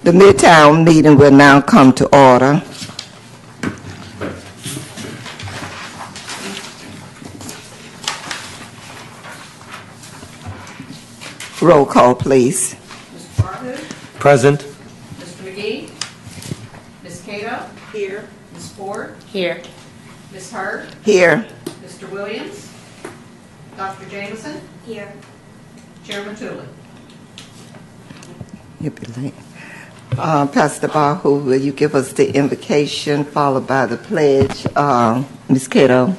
The Midtown meeting will now come to order. Roll call, please. Mr. Barhoud? Present. Mr. McGee? Ms. Cato? Here. Ms. Ford? Here. Ms. Hurd? Here. Mr. Williams? Dr. Jameson? Here. Chairman Tully? You'll be late. Pastor Bahu, will you give us the invocation followed by the pledge? Ms. Cato.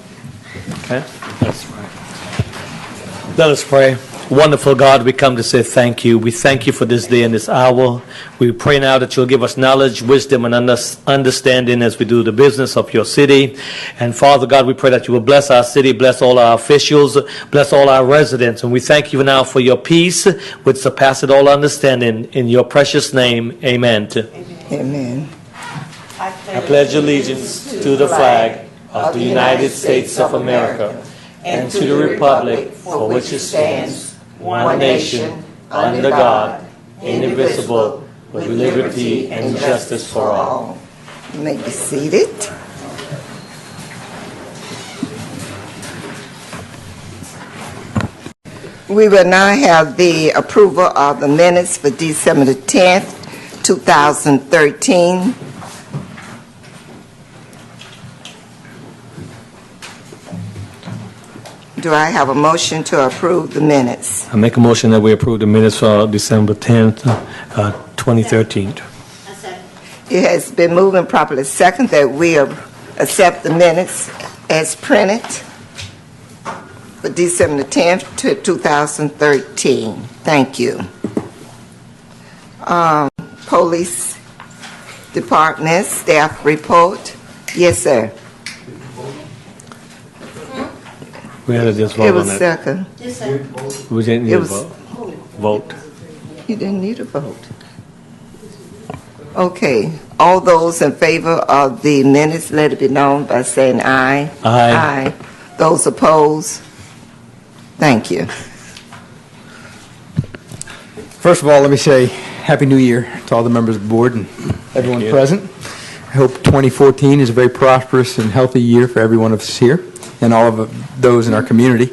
Okay. Let's pray. Let us pray. Wonderful God, we come to say thank you. We thank you for this day and this hour. We pray now that you'll give us knowledge, wisdom, and understanding as we do the business of your city. And Father God, we pray that you will bless our city, bless all our officials, bless all our residents. And we thank you now for your peace, which surpasses all understanding. In your precious name, amen. Amen. I pledge allegiance to the flag of the United States of America and to the republic for which it stands, one nation, under God, indivisible, with liberty and justice for all. You may be seated. We will now have the approval of the minutes for December the 10th, 2013. Do I have a motion to approve the minutes? I make a motion that we approve the minutes for December 10th, 2013. It has been moved and properly second that we accept the minutes as printed for December the 10th, 2013. Thank you. Police Department staff report. Yes, sir. We had to just vote It was on it. second. We didn't need It a was- vote. You didn't need a vote. Okay. All those in favor of the minutes, let it be known by saying aye. Aye. Aye. Those opposed? Thank you. First of all, let me say Happy New Year to all the members of the board and everyone you. present. I hope 2014 is a very prosperous and healthy year for every one of us here and all of those in our community.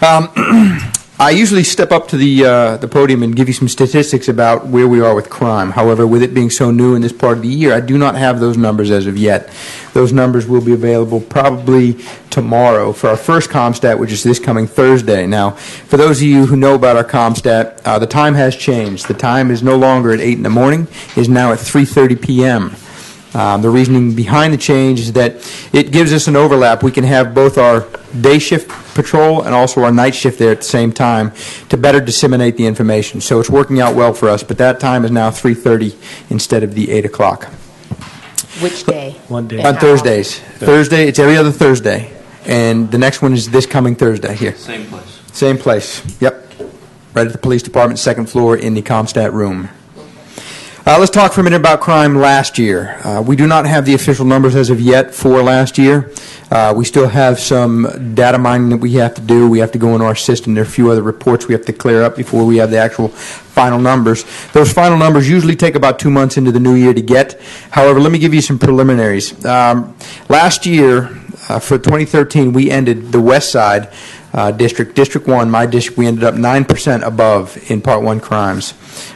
I usually step up to the podium and give you some statistics about where we are with crime. However, with it being so new in this part of the year, I do not have those numbers as of yet. Those numbers will be available probably tomorrow for our first CompStat, which is this coming Thursday. Now, for those of you who know about our CompStat, the time has changed. The time is no longer at 8 in the morning. It is now at 3:30 p.m. The reasoning behind the change is that it gives us an overlap. We can have both our day shift patrol and also our night shift there at the same time to better disseminate the information. So it's working out well for us, but that time is now 3:30 instead of the 8 o'clock. Which day? One day. On Thursdays. Thursday, it's every other Thursday. And the next one is this coming Thursday here. Same place. Same place. Yep. Right at the police department, second floor in the CompStat room. Let's talk for a minute about crime last year. We do not have the official numbers as of yet for last year. We still have some data mining that we have to do. We have to go into our system. There are a few other reports we have to clear up before we have the actual final numbers. Those final numbers usually take about 2 months into the new year to get. However, let me give you some preliminaries. Last year, for 2013, we ended the West Side District 1, my district, we ended up 9% above in Part 1 crimes.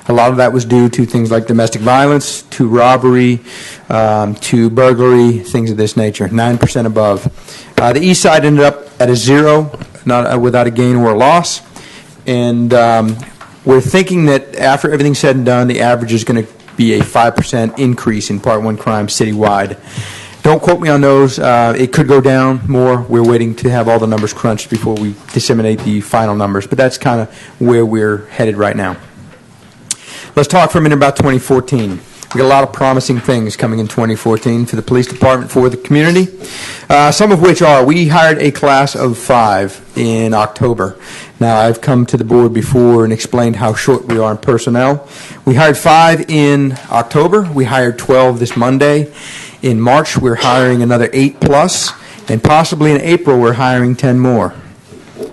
A lot of that was due to things like domestic violence, to robbery, to burglary, things of this nature, 9% above. The East Side ended up at a 0, not without a gain or a loss. And we're thinking that after everything's said and done, the average is going to be a 5% increase in Part 1 crime citywide. Don't quote me on those. It could go down more. We're waiting to have all the numbers crunched before we disseminate the final numbers. But that's kind of where we're headed right now. Let's talk for a minute about 2014. We got a lot of promising things coming in 2014 for the police department, for the community. Some of which are, we hired a class of 5 in October. Now, I've come to the board before and explained how short we are in personnel. We hired 5 in October. We hired 12 this Monday. In March, we're hiring another 8 plus, and possibly in April, we're hiring 10 more.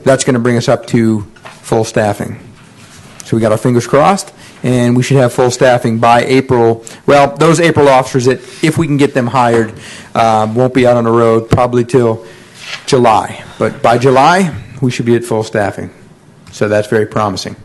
That's going to bring us up to full staffing. So we got our fingers crossed, and we should have full staffing by April. Well, those April officers that, if we can get them hired, won't be out on the road probably till July. But by July, we should be at full staffing. So that's very promising.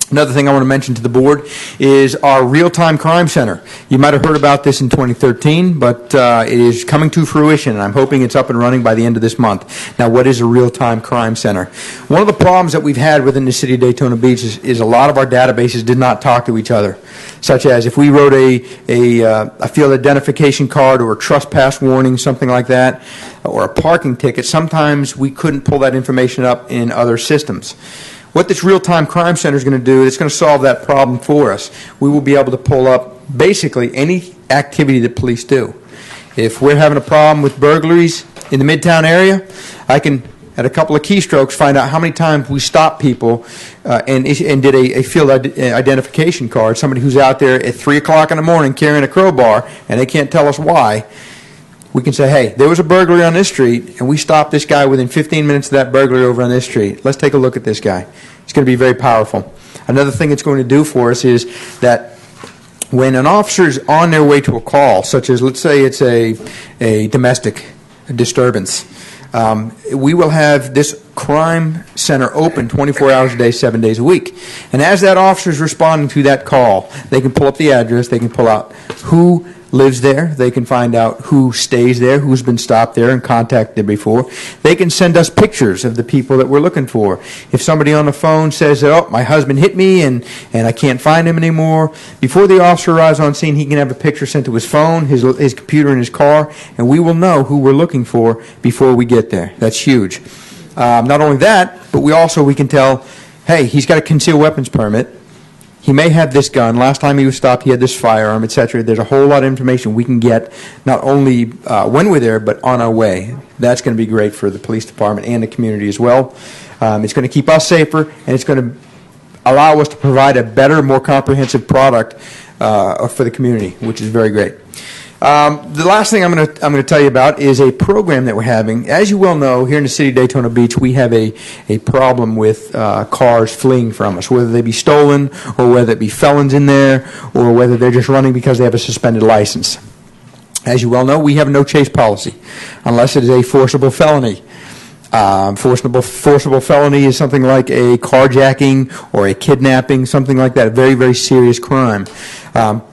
Another thing I want to mention to the board is our real-time crime center. You might have heard about this in 2013, but it is coming to fruition, and I'm hoping it's up and running by the end of this month. Now, what is a real-time crime center? One of the problems that we've had within the city of Daytona Beach is a lot of our databases did not talk to each other, such as if we wrote a field identification card or a trespass warning, something like that, or a parking ticket, sometimes we couldn't pull that information up in other systems. What this real-time crime center is going to do, it's going to solve that problem for us. We will be able to pull up basically any activity that police do. If we're having a problem with burglaries in the Midtown area, I can, at a couple of keystrokes, find out how many times we stopped people and did a field identification card, somebody who's out there at 3 o'clock in the morning carrying a crowbar, and they can't tell us why. We can say, hey, there was a burglary on this street, and we stopped this guy within 15 minutes of that burglary over on this street. Let's take a look at this guy. It's going to be very powerful. Another thing it's going to do for us is that when an officer is on their way to a call, such as, let's say it's a domestic disturbance, we will have this crime center open 24 hours a day, 7 days a week. And as that officer is responding to that call, they can pull up the address, they can pull out who lives there, they can find out who stays there, who's been stopped there and contacted before. They can send us pictures of the people that we're looking for. If somebody on the phone says, oh, my husband hit me and I can't find him anymore, before the officer arrives on scene, he can have a picture sent to his phone, his computer in his car, and we will know who we're looking for before we get there. That's huge. Not only that, but we can tell, hey, he's got a concealed weapons permit. He may have this gun. Last time he was stopped, he had this firearm, etc. There's a whole lot of information we can get, not only when we're there, but on our way. That's going to be great for the police department and the community as well. It's going to keep us safer, and it's going to allow us to provide a better, more comprehensive product for the community, which is very great. The last thing I'm going to tell you about is a program that we're having. As you well know, here in the city of Daytona Beach, we have a problem with cars fleeing from us, whether they be stolen or whether it be felons in there or whether they're just running because they have a suspended license. As you well know, we have no chase policy unless it is a forcible felony. Forcible felony is something like a carjacking or a kidnapping, something like that, a very, very serious crime.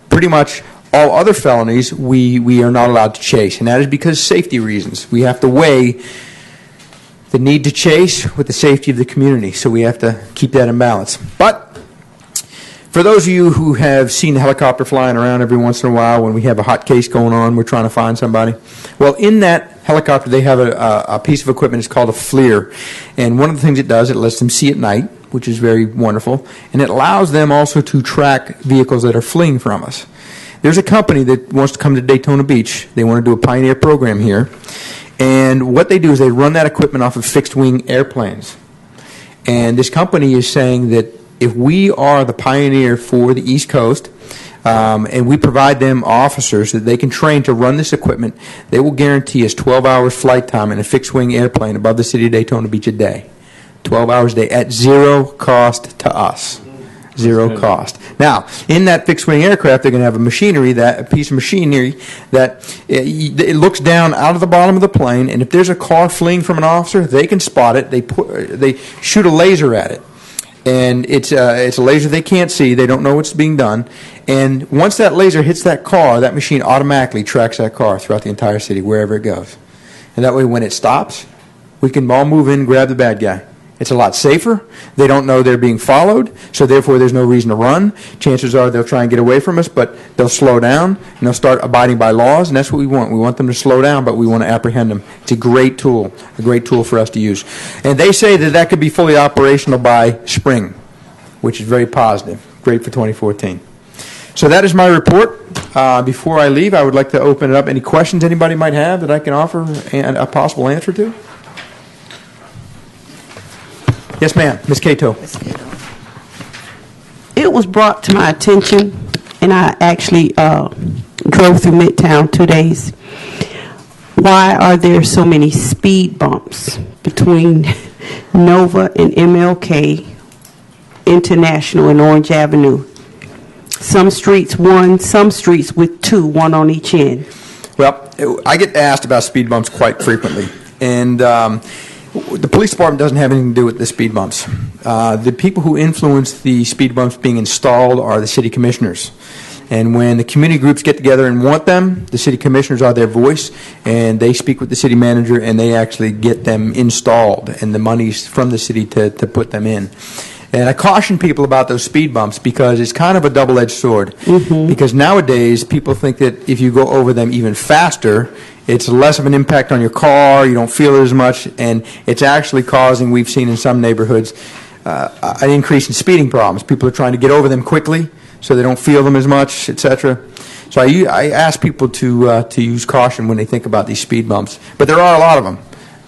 Pretty much all other felonies we are not allowed to chase, and that is because of safety reasons. We have to weigh the need to chase with the safety of the community, so we have to keep that in balance. But for those of you who have seen the helicopter flying around every once in a while when we have a hot case going on, we're trying to find somebody. Well, in that helicopter, they have a piece of equipment. It's called a FLIR, and one of the things it does, it lets them see at night, which is very wonderful, and it allows them also to track vehicles that are fleeing from us. There's a company that wants to come to Daytona Beach. They want to do a pioneer program here. And what they do is they run that equipment off of fixed-wing airplanes. And this company is saying that if we are the pioneer for the East Coast, and we provide them officers that they can train to run this equipment, they will guarantee us 12 hours flight time in a fixed-wing airplane above the city of Daytona Beach a day. 12 hours a day at zero cost to us. Zero cost. Now, in that fixed-wing aircraft, they're going to have a piece of machinery that it looks down out of the bottom of the plane, and if there's a car fleeing from an officer, they can spot it. They shoot a laser at it, and it's a laser they can't see. They don't know what's being done, and once that laser hits that car, that machine automatically tracks that car throughout the entire city, wherever it goes. And that way, when it stops, we can all move in and grab the bad guy. It's a lot safer. They don't know they're being followed, so therefore there's no reason to run. Chances are they'll try and get away from us, but they'll slow down, and they'll start abiding by laws, and that's what we want. We want them to slow down, but we want to apprehend them. It's a great tool for us to use. And they say that could be fully operational by spring, which is very positive. Great for 2014. So that is my report. Before I leave, I would like to open it up. Any questions anybody might have that I can offer a possible answer to? Yes, ma'am. Ms. Cato. It was brought to my attention, and I actually drove through Midtown 2 days. Why are there so many speed bumps between Nova and MLK International and Orange Avenue? Some streets one, some streets with two, one on each end. Well, I get asked about speed bumps quite frequently, and the police department doesn't have anything to do with the speed bumps. The people who influence the speed bumps being installed are the city commissioners. And when the community groups get together and want them, the city commissioners are their voice, and they speak with the city manager, and they actually get them installed, and the money's from the city to put them in. And I caution people about those speed bumps because it's kind of a double-edged sword. Because nowadays, people think that if you go over them even faster, it's less of an impact on your car, you don't feel it as much, and it's actually causing, we've seen in some neighborhoods, an increase in speeding problems. People are trying to get over them quickly so they don't feel them as much, etc. So I ask people to use caution when they think about these speed bumps. But there are a lot of them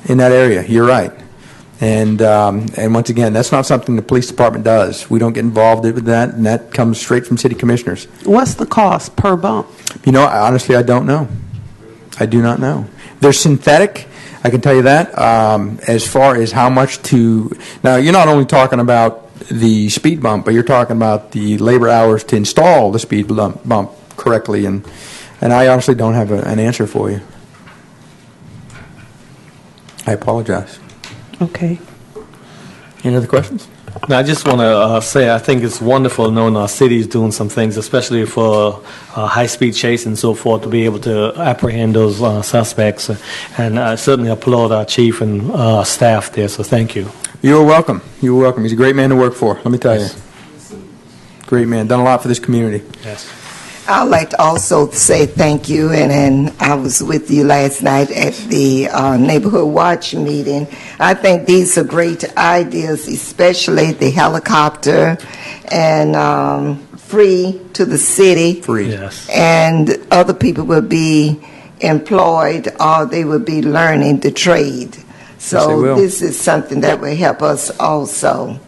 in that area, you're right. And once again, that's not something the police department does. We don't get involved with that, and that comes straight from city commissioners. What's the cost per bump? You know, honestly, I don't know. I do not know. They're synthetic, I can tell you that. As far as how much to... Now, you're not only talking about the speed bump, but you're talking about the labor hours to install the speed bump correctly, and I honestly don't have an answer for you. I apologize. Okay. Any other questions? Now, I just want to say I think it's wonderful knowing our city is doing some things, especially for high-speed chase and so forth, to be able to apprehend those suspects. And I certainly applaud our chief and staff there, so thank you. You're welcome. You're welcome. He's a great man to work for, let me tell you. Great man. Done a lot for this community. Yes. I'd like to also say thank you, and I was with you last night at the Neighborhood Watch meeting. I think these are great ideas, especially the helicopter and free to the city. Free. Yes. And other people will be employed or they will be learning the trade. So will. this is something that will help us also.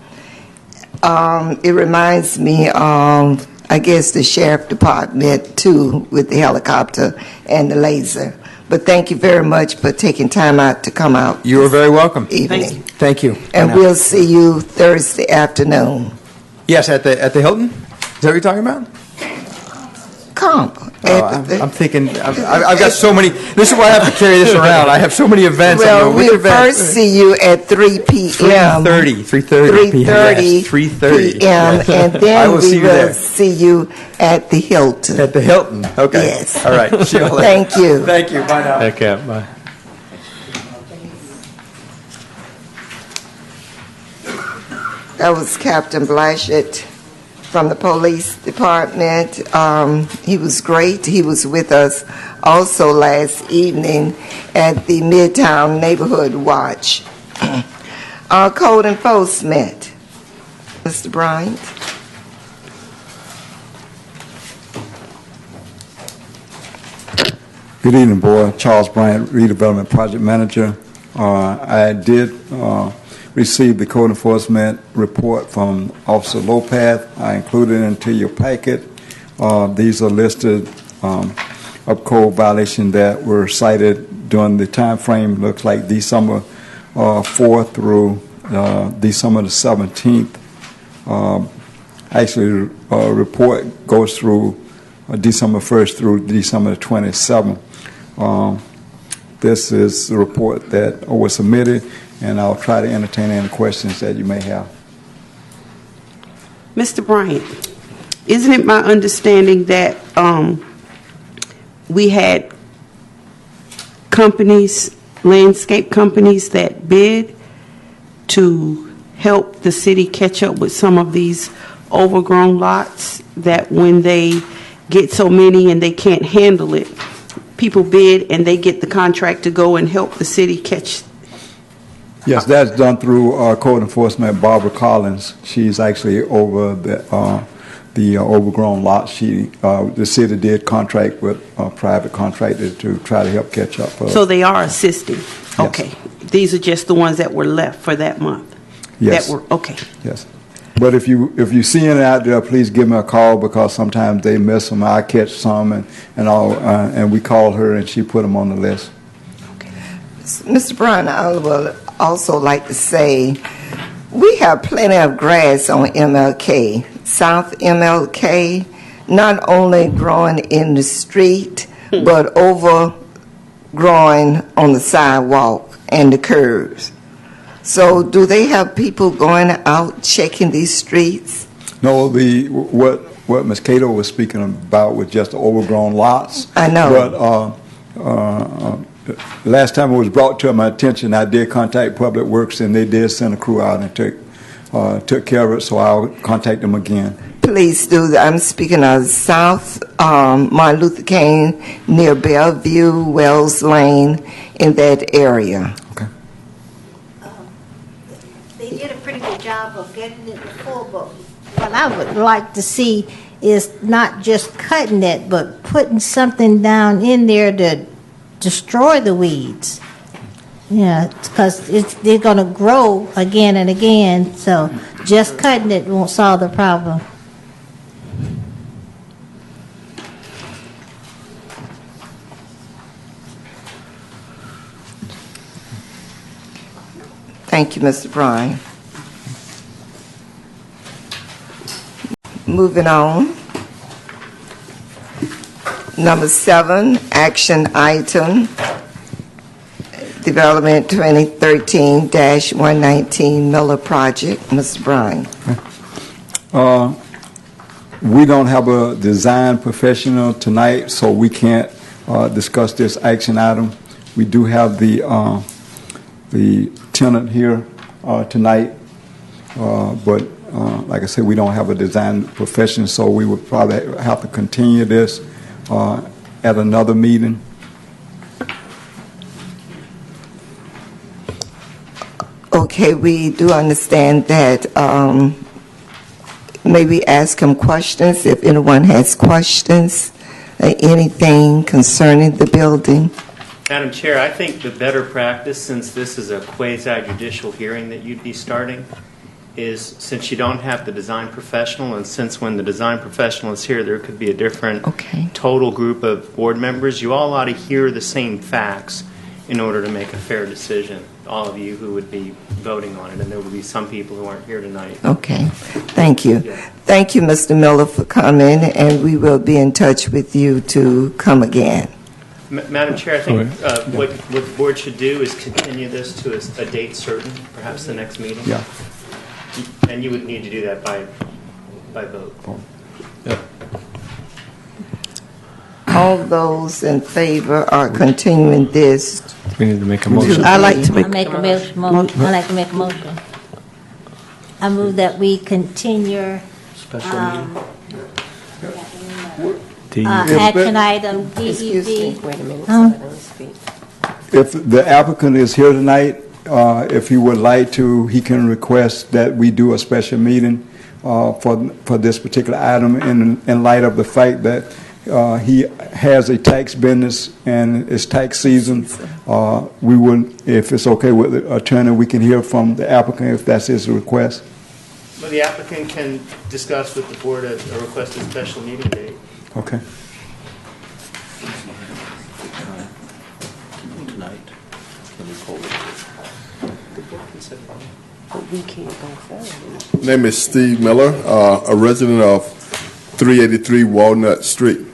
It reminds me of, I guess, the sheriff department too, with the helicopter and the laser. But thank you very much for taking time out to come out. You are very welcome. Evening. Thank you. And we'll see you Thursday afternoon. Yes, at the Hilton? Is that what you're talking about? Come. I'm thinking, I've got so many, this is why I have to carry this around. I have so many events. Well, we'll first see you at 3 p.m. 3:30 p.m. Yes, 3:30. p.m. And I then will we see you will there. see you at the Hilton. At the Hilton, okay. Yes. All right. See you later. Thank you. Thank you, bye now. Take care. Bye. That was Captain Blanchett from the police department. He was great. He was with us also last evening at the Midtown Neighborhood Watch. Code enforcement, Mr. Bryant. Good evening, Board. Charles Bryant, Redevelopment Project Manager. I did receive the code enforcement report from Officer Lopez. I included it into your packet. These are listed of code violations that were cited during the time frame. Looks like December 4th through December the 17th. Actually, the report goes through December 1st through December the 27th. This is the report that was submitted, and I'll try to entertain any questions that you may have. Mr. Bryant, isn't it my understanding that we had companies, landscape companies, that bid to help the city catch up with some of these overgrown lots, that when they get so many and they can't handle it, people bid and they get the contract to go and help the city catch? Yes, that's done through code enforcement. Barbara Collins, she's actually over the overgrown lots. The city did contract with a private contractor to try to help catch up. So they are assisting? Yes. Okay. These are just the ones that were left for that month? Yes. That were, okay. Yes. But if you see any out there, please give me a call, because sometimes they miss them. I catch some and all, and we call her and she put them on the list. Mr. Brown, I would also like to say we have plenty of grass on MLK, South MLK. not only growing in the street, but overgrowing on the sidewalk and the curbs. So do they have people going out checking these streets? No, what Ms. Cato was speaking about was just overgrown lots. I know. But last time it was brought to my attention, I did contact Public Works, and they did send a crew out and took care of it, so I'll contact them again. Please do. I'm speaking of South Martin Luther King, near Bellevue, Wells Lane, in that area. Okay. They did a pretty good job of getting it before, but what I would like to see is not just cutting it, but putting something down in there to destroy the weeds. Yeah, because they're going to grow again and again, so just cutting it won't solve the problem. Thank you, Mr. Bryan. Moving on. Number 7, action item, Development 2013-119 Miller Project. Mr. Bryan. We don't have a design professional tonight, so we can't discuss this action item. We do have the tenant here tonight, but like I said, we don't have a design professional, so we would probably have to continue this at another meeting. Okay, we do understand that. Maybe ask him questions if anyone has questions, anything concerning the building. Madam Chair, I think the better practice, since this is a quasi-judicial hearing that you'd be starting, is since you don't have the design professional, and since when the design professional is here, there could be a different total group of board members, you all ought to hear the same facts in order to make a fair decision, all of you who would be voting on it, and there would be some people who aren't here tonight. Okay, thank you. Thank you, Mr. Miller, for coming, and we will be in touch with you to come again. Madam Chair, I think what the board should do is continue this to a date certain, perhaps the next meeting. Yeah. And you would need to do that by vote. Yeah. All those in favor are continuing this. We need to make a motion. I like to I make a motion. I like to make a motion. I move that we continue action item Excuse me. DED. Wait a minute. If the applicant is here tonight, if he would like to, he can request that we do a special meeting for this particular item in light of the fact that he has a tax business and it's tax season. We would, if it's okay with the attorney, we can hear from the applicant if that's his request. Well, the applicant can discuss with the board a requested special meeting date. Okay. Name is Steve Miller, a resident of 383 Walnut Street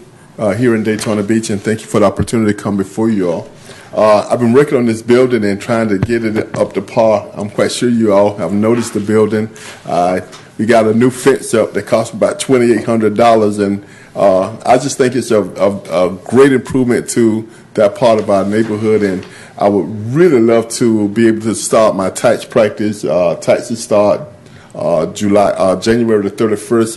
here in Daytona Beach, and thank you for the opportunity to come before you all. I've been working on this building and trying to get it up to par. I'm quite sure you all have noticed the building. We got a new fence up that cost about $2,800, and I just think it's a great improvement to that part of our neighborhood, and I would really love to be able to start my tax practice. Taxes start January the 31st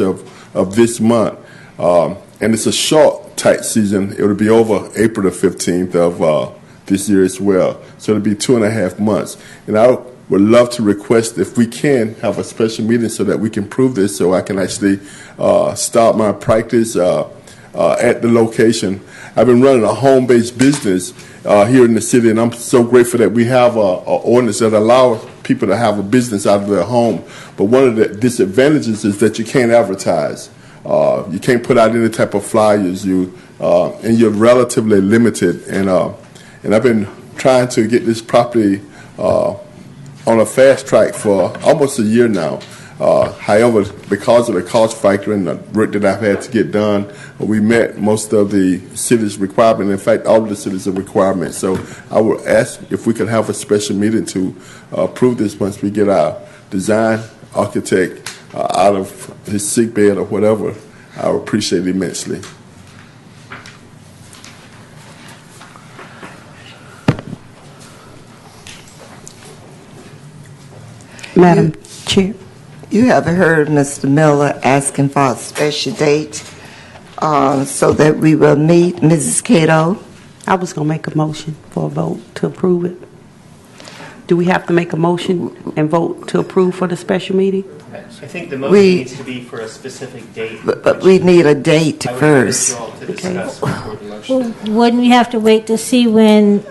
of this month, and it's a short tax season. It will be over April the 15th of this year as well, so it'll be 2.5 months. And I would love to request if we can have a special meeting so that we can prove this, so I can actually start my practice at the location. I've been running a home-based business here in the city, and I'm so grateful that we have an ordinance that allows people to have a business out of their home. But one of the disadvantages is that you can't advertise. You can't put out any type of flyers. And you're relatively limited. And I've been trying to get this property on a fast track for almost a year now. However, because of the cost factor and the work that I've had to get done, we met most of the city's requirement. In fact, all of the city's requirements. So I would ask if we could have a special meeting to approve this once we get our design architect out of his sick bed or whatever. I would appreciate it immensely. Madam Chair. You have heard Mr. Miller asking for a special date so that we will meet. Mrs. Cato? I was going to make a motion for a vote to approve it. Do we have to make a motion and vote to approve for the special meeting? I think the motion needs to be for a specific date. But we need a date first. I would encourage you all to discuss before the motion. Well, wouldn't we have to wait to see when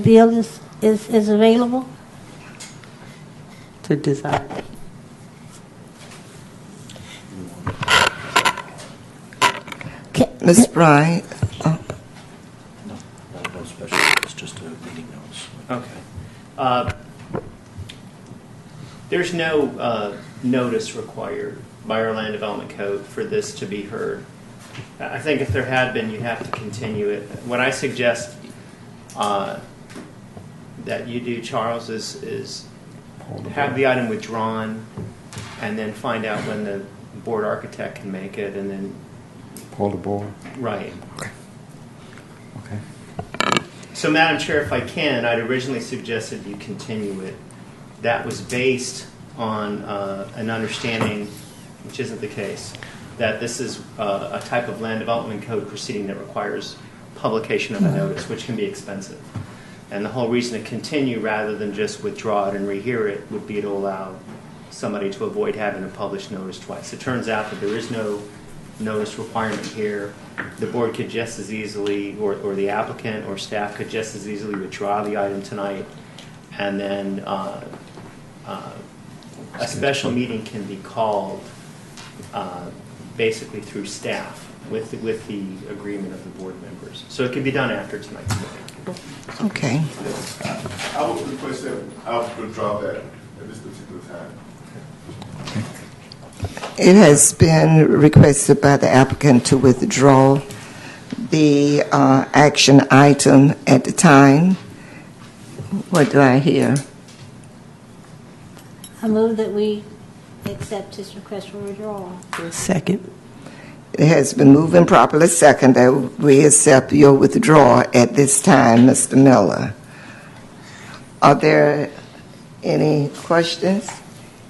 Bill is available? To decide. Ms. Bryant? No special, it's just a meeting notice. Okay. There's no notice required by our land development code for this to be heard. I think if there had been, you'd have to continue it. What I suggest that you do, Charles, is have the item withdrawn and then find out when the board architect can make it, and then Pull the board. right. Okay. So, Madam Chair, if I can, I'd originally suggested you continue it. That was based on an understanding, which isn't the case, that this is a type of land development code proceeding that requires publication of a notice, which can be expensive. And the whole reason to continue rather than just withdraw it and rehear it would be to allow somebody to avoid having to publish notice twice. It turns out that there is no notice requirement here. The board could just as easily, or the applicant or staff could just as easily withdraw the item tonight, and then a special meeting can be called basically through staff with the agreement of the board members. So it can be done after tonight's meeting. Okay. I would request that I would withdraw that at this particular time. It has been requested by the applicant to withdraw the action item at the time. What do I hear? I move that we accept his request for withdrawal. Second. It has been moved and properly second that we accept your withdrawal at this time, Mr. Miller. Are there any questions?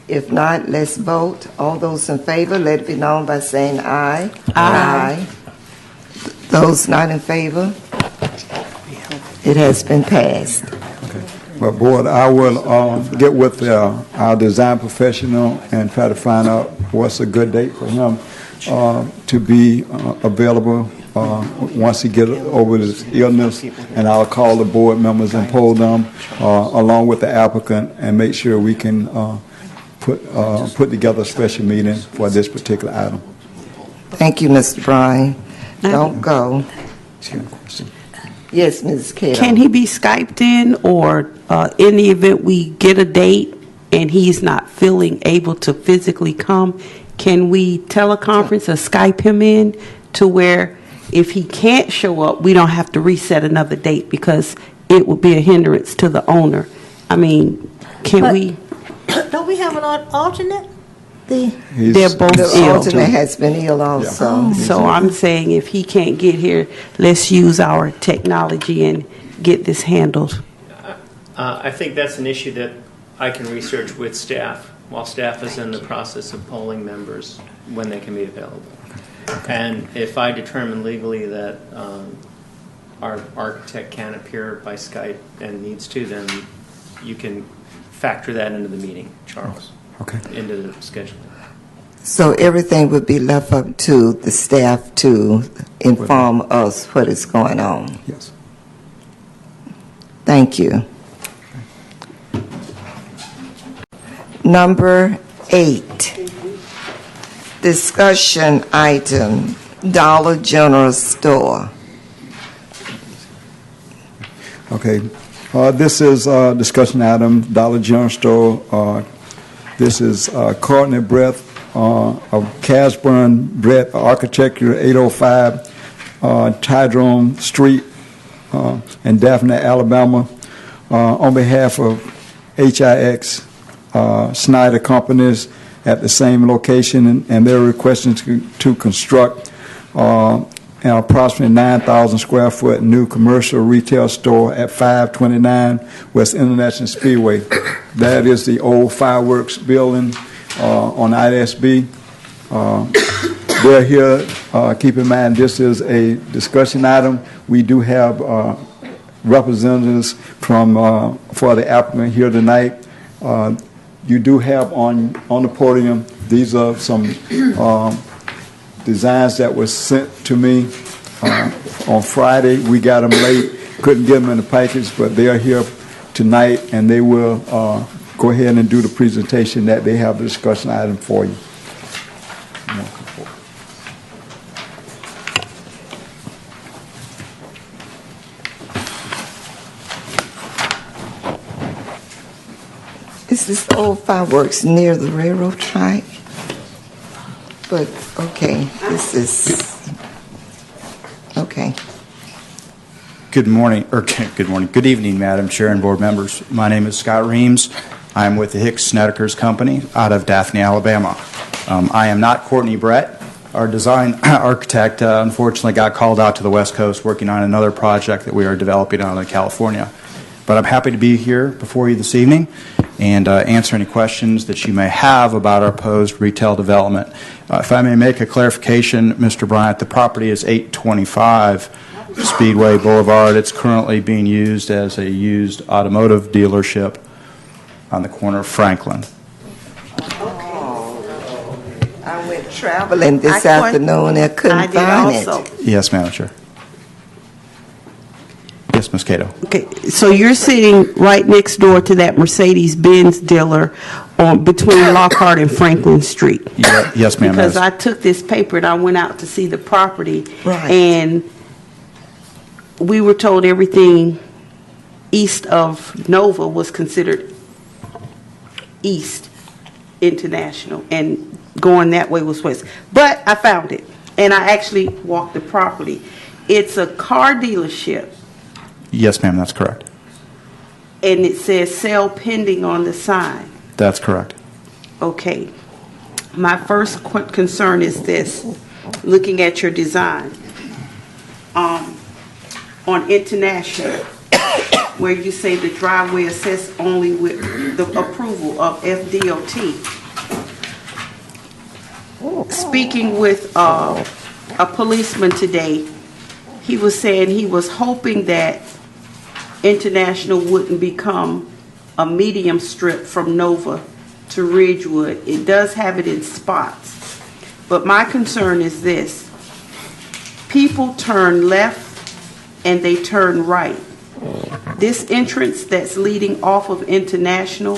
If not, let's vote. All those in favor, let it be known by saying aye. Aye. Those not in favor? It has been passed. But board, I will get with our design professional and try to find out what's a good date for him to be available once he gets over his illness, and I'll call the board members and poll them along with the applicant and make sure we can put together a special meeting for this particular item. Thank you, Mr. Bryan. Don't go. Yes, Ms. Cato. Can he be Skyped in, or in the event we get a date and he's not feeling able to physically come, can we teleconference or Skype him in to where if he can't show up, we don't have to reset another date because it would be a hindrance to the owner? I mean, can we? Don't we have an alternate? They're both The ill. alternate has been ill also. Yeah. So I'm saying if he can't get here, let's use our technology and get this handled. I think that's an issue that I can research with staff while staff is in the process of polling members when they can be available. And if I determine legally that our architect can appear by Skype and needs to, then you can factor that into the meeting, Charles. Okay. Into the scheduling. So everything would be left up to the staff to inform us what is going on. Yes. Thank you. Number 8, discussion item, Dollar General Store. Okay. This is a discussion item, Dollar General Store This is Courtney Brett of Casburn Brett Architecture, 805 Tydrome Street in Daphne, Alabama, on behalf of HIX Snyder Companies at the same location, and they're requesting to construct an approximately 9,000 square foot new commercial retail store at 529 West International Speedway. That is the old fireworks building on ISB. They're here. Keep in mind, this is a discussion item. We do have representatives from for the applicant here tonight. You do have on the podium, these are some designs that were sent to me on Friday. We got them late, couldn't get them in the package, but they are here tonight, and they will go ahead and do the presentation that they have the discussion item for you. Is this old fireworks near the railroad track? But, okay, this is, okay. Good morning, or good morning, good evening, Madam Chair and board members. My name is Scott Reams. I'm with the Hicks Snedekers Company out of Daphne, Alabama. I am not Courtney Brett. Our design architect unfortunately got called out to the West Coast working on another project that we are developing out in California. But I'm happy to be here before you this evening and answer any questions that you may have about our proposed retail development. If I may make a clarification, Mr. Bryant, the property is 825 Speedway Boulevard. It's currently being used as a used automotive dealership on the corner of Franklin. I went traveling this afternoon and couldn't find it. Yes, Madam Chair. Yes, Ms. Cato. Okay, so you're sitting right next door to that Mercedes-Benz dealer between Lockhart and Franklin Street. Yes, ma'am. Because I took this paper and I went out to see the property. Right. And we were told everything east of Nova was considered East International, and going that way was West. But I found it, and I actually walked the property. It's a car dealership. Yes, ma'am, that's correct. And it says sale pending on the sign. That's correct. Okay. My first concern is this, looking at your design. On International, where you say the driveway assessed only with the approval of FDOT. Speaking with a policeman today, he was saying he was hoping that International wouldn't become a medium strip from Nova to Ridgewood. It does have it in spots. But my concern is this. People turn left and they turn right. This entrance that's leading off of International,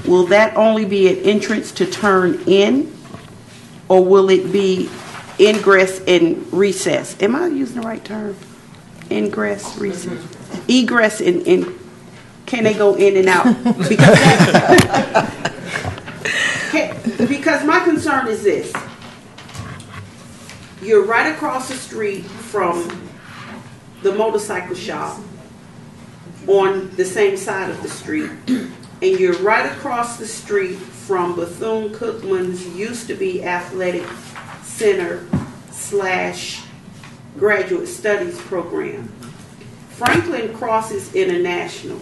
will that only be an entrance to turn in? Or will it be ingress and recess? Am I using the right term? Ingress, recess. Egress and can they go in and out? Because my concern is this. You're right across the street from the motorcycle shop on the same side of the street, and you're right across the street from Bethune-Cookman's used to be athletic center / graduate studies program. Franklin crosses International.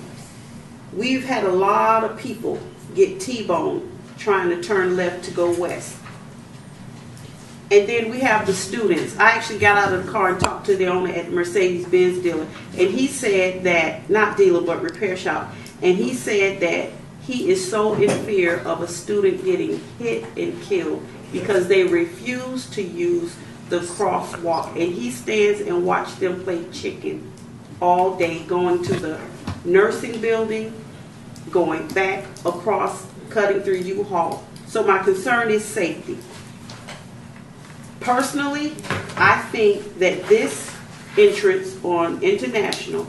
We've had a lot of people get T-boned trying to turn left to go west. And then we have the students. I actually got out of the car and talked to the owner at the Mercedes-Benz dealer, and he said that, not dealer, but repair shop, and he said that he is so in fear of a student getting hit and killed because they refuse to use the crosswalk, and he stands and watches them play chicken all day, going to the nursing building, going back across, cutting through U-Haul. So my concern is safety. Personally, I think that this entrance on International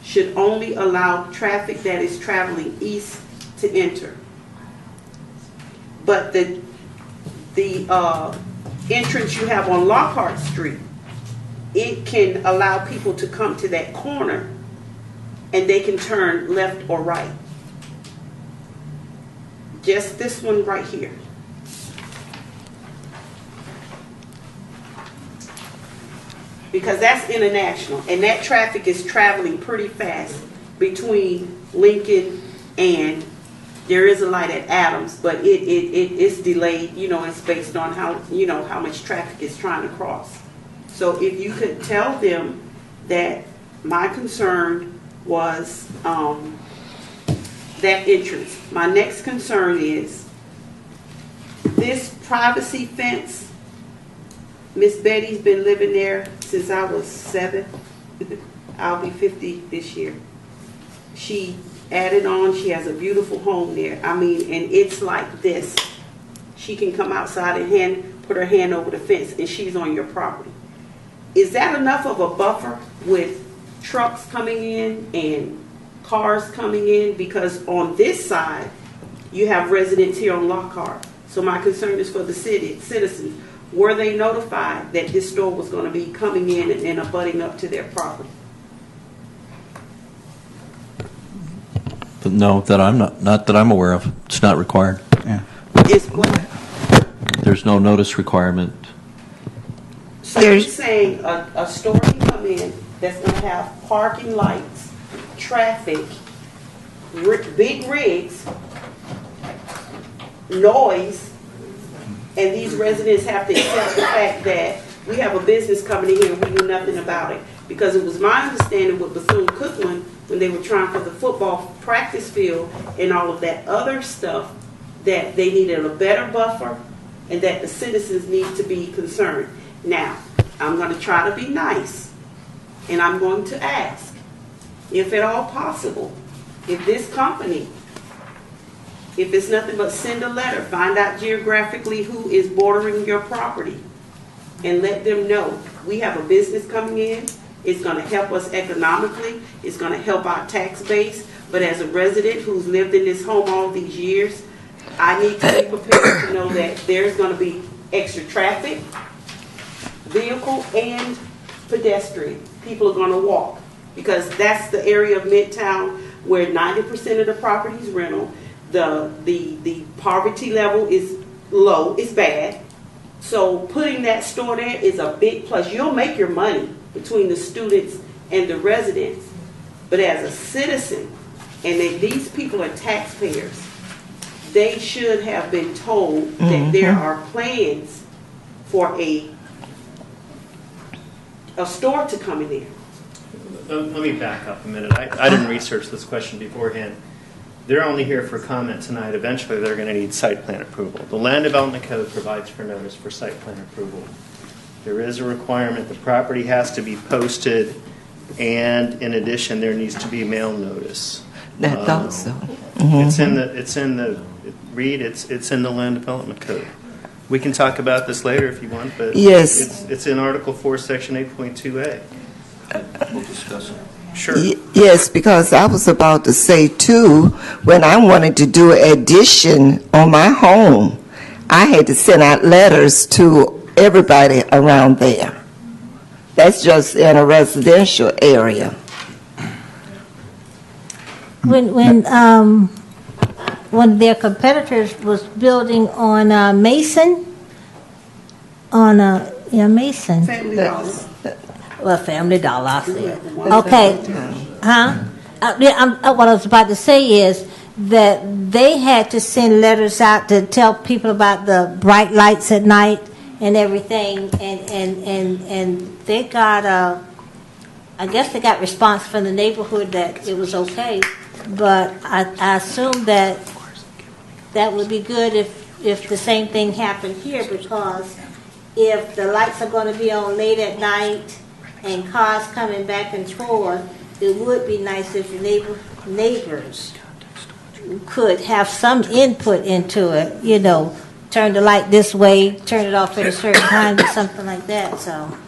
should only allow traffic that is traveling east to enter. but the entrance you have on Lockhart Street, it can allow people to come to that corner and they can turn left or right. Just this one right here. Because that's international, and that traffic is traveling pretty fast between Lincoln and there is a light at Adams, but it's delayed, it's based on how much traffic is trying to cross. So if you could tell them that my concern was that entrance. My next concern is this privacy fence. Miss Betty's been living there since I was 7. I'll be 50 this year. She added on, she has a beautiful home there. I mean, and it's like this. She can come outside and put her hand over the fence and she's on your property. Is that enough of a buffer with trucks coming in and cars coming in? Because on this side, you have residents here on Lockhart. So my concern is for the citizens. Were they notified that this store was going to be coming in and abutting up to their property? But no, that I'm not that I'm aware of. It's not required. Yeah. It's what? There's no notice requirement. So you're saying a store can come in that's going to have parking lights, traffic, big rigs, noise, and these residents have to accept the fact that we have a business coming in here and we knew nothing about it. Because it was my understanding with Bethune-Cookman when they were trying for the football practice field and all of that other stuff, that they needed a better buffer and that the citizens need to be concerned. Now, I'm going to try to be nice and I'm going to ask, if at all possible, if this company, if it's nothing but send a letter, find out geographically who is bordering your property and let them know we have a business coming in. It's going to help us economically. It's going to help our tax base. But as a resident who's lived in this home all these years, I need to be prepared to know that there's going to be extra traffic, vehicle, and pedestrian. People are going to walk because that's the area of Midtown where 90% of the property is rental. The poverty level is low. It's bad. So putting that store there is a big plus. You'll make your money between the students and the residents. But as a citizen, and that these people are taxpayers, they should have been told that there are plans for a store to come in there. Let me back up a minute. I didn't research this question beforehand. They're only here for comment tonight. Eventually, they're going to need site plan approval. The Land Development Code provides for notice for site plan approval. There is a requirement the property has to be posted, and in addition, there needs to be mail notice. I thought so. It's in the Land Development Code. We can talk about this later if you want, but yes, it's in Article 4, Section 8.2a. We'll discuss it. Sure. Yes, because I was about to say too, when I wanted to do an addition on my home, I had to send out letters to everybody around there. That's just in a residential area. When their competitors was building on Mason, Mason. Family Dollar. Well, Family Dollar, I said. Okay. Huh? What I was about to say is that they had to send letters out to tell people about the bright lights at night and everything, and they got I guess they got response from the neighborhood that it was okay, but I assume that would be good if the same thing happened here, because if the lights are going to be on late at night and cars coming back and forth, it would be nice if the neighbors could have some input into it, turn the light this way, turn it off at a certain time, or something like that. So,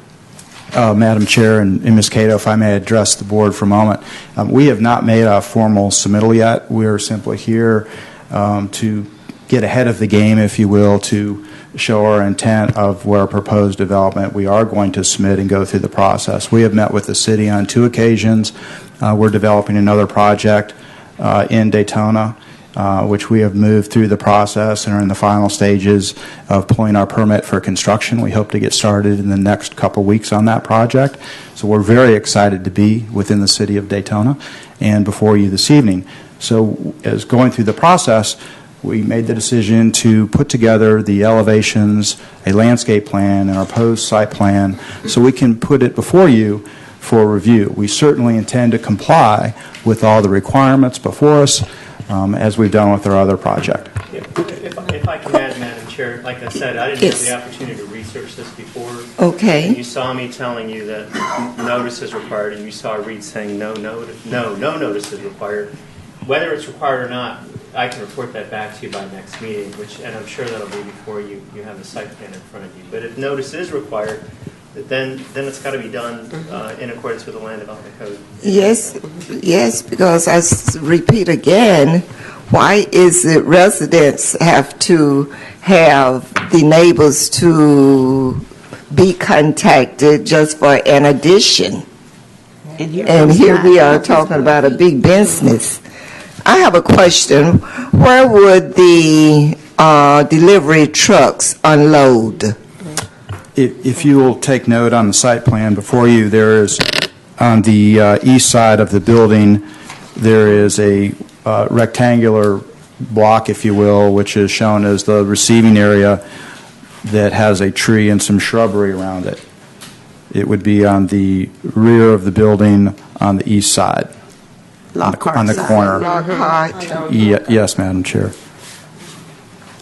Madam Chair and Ms. Cato, if I may address the board for a moment. We have not made a formal submittal yet. We are simply here to get ahead of the game, if you will, to show our intent of where proposed development we are going to submit and go through the process. We have met with the city on 2 occasions. We're developing another project in Daytona, which we have moved through the process and are in the final stages of pulling our permit for construction. We hope to get started in the next couple weeks on that project. So we're very excited to be within the city of Daytona and before you this evening. So as going through the process, we made the decision to put together the elevations, a landscape plan, and our proposed site plan so we can put it before you for review. We certainly intend to comply with all the requirements before us, as we've done with our other project. If I can add, Madam Chair, like I said, I didn't have the opportunity to research this before. Okay. And you saw me telling you that notice is required, and you saw Reed saying no notice is required. Whether it's required or not, I can report that back to you by next meeting, and I'm sure that'll be before you have the site plan in front of you. But if notice is required, then it's got to be done in accordance with the Land Development Code. Yes, because repeat again, why is it residents have to have the neighbors to be contacted just for an addition? And here we are talking about a big business. I have a question. Where would the delivery trucks unload? If you will take note on the site plan before you, there is on the east side of the building, there is a rectangular block, if you will, which is shown as the receiving area that has a tree and some shrubbery around it. It would be on the rear of the building on the east side, on the corner. Lockhart. Yes, Madam Chair.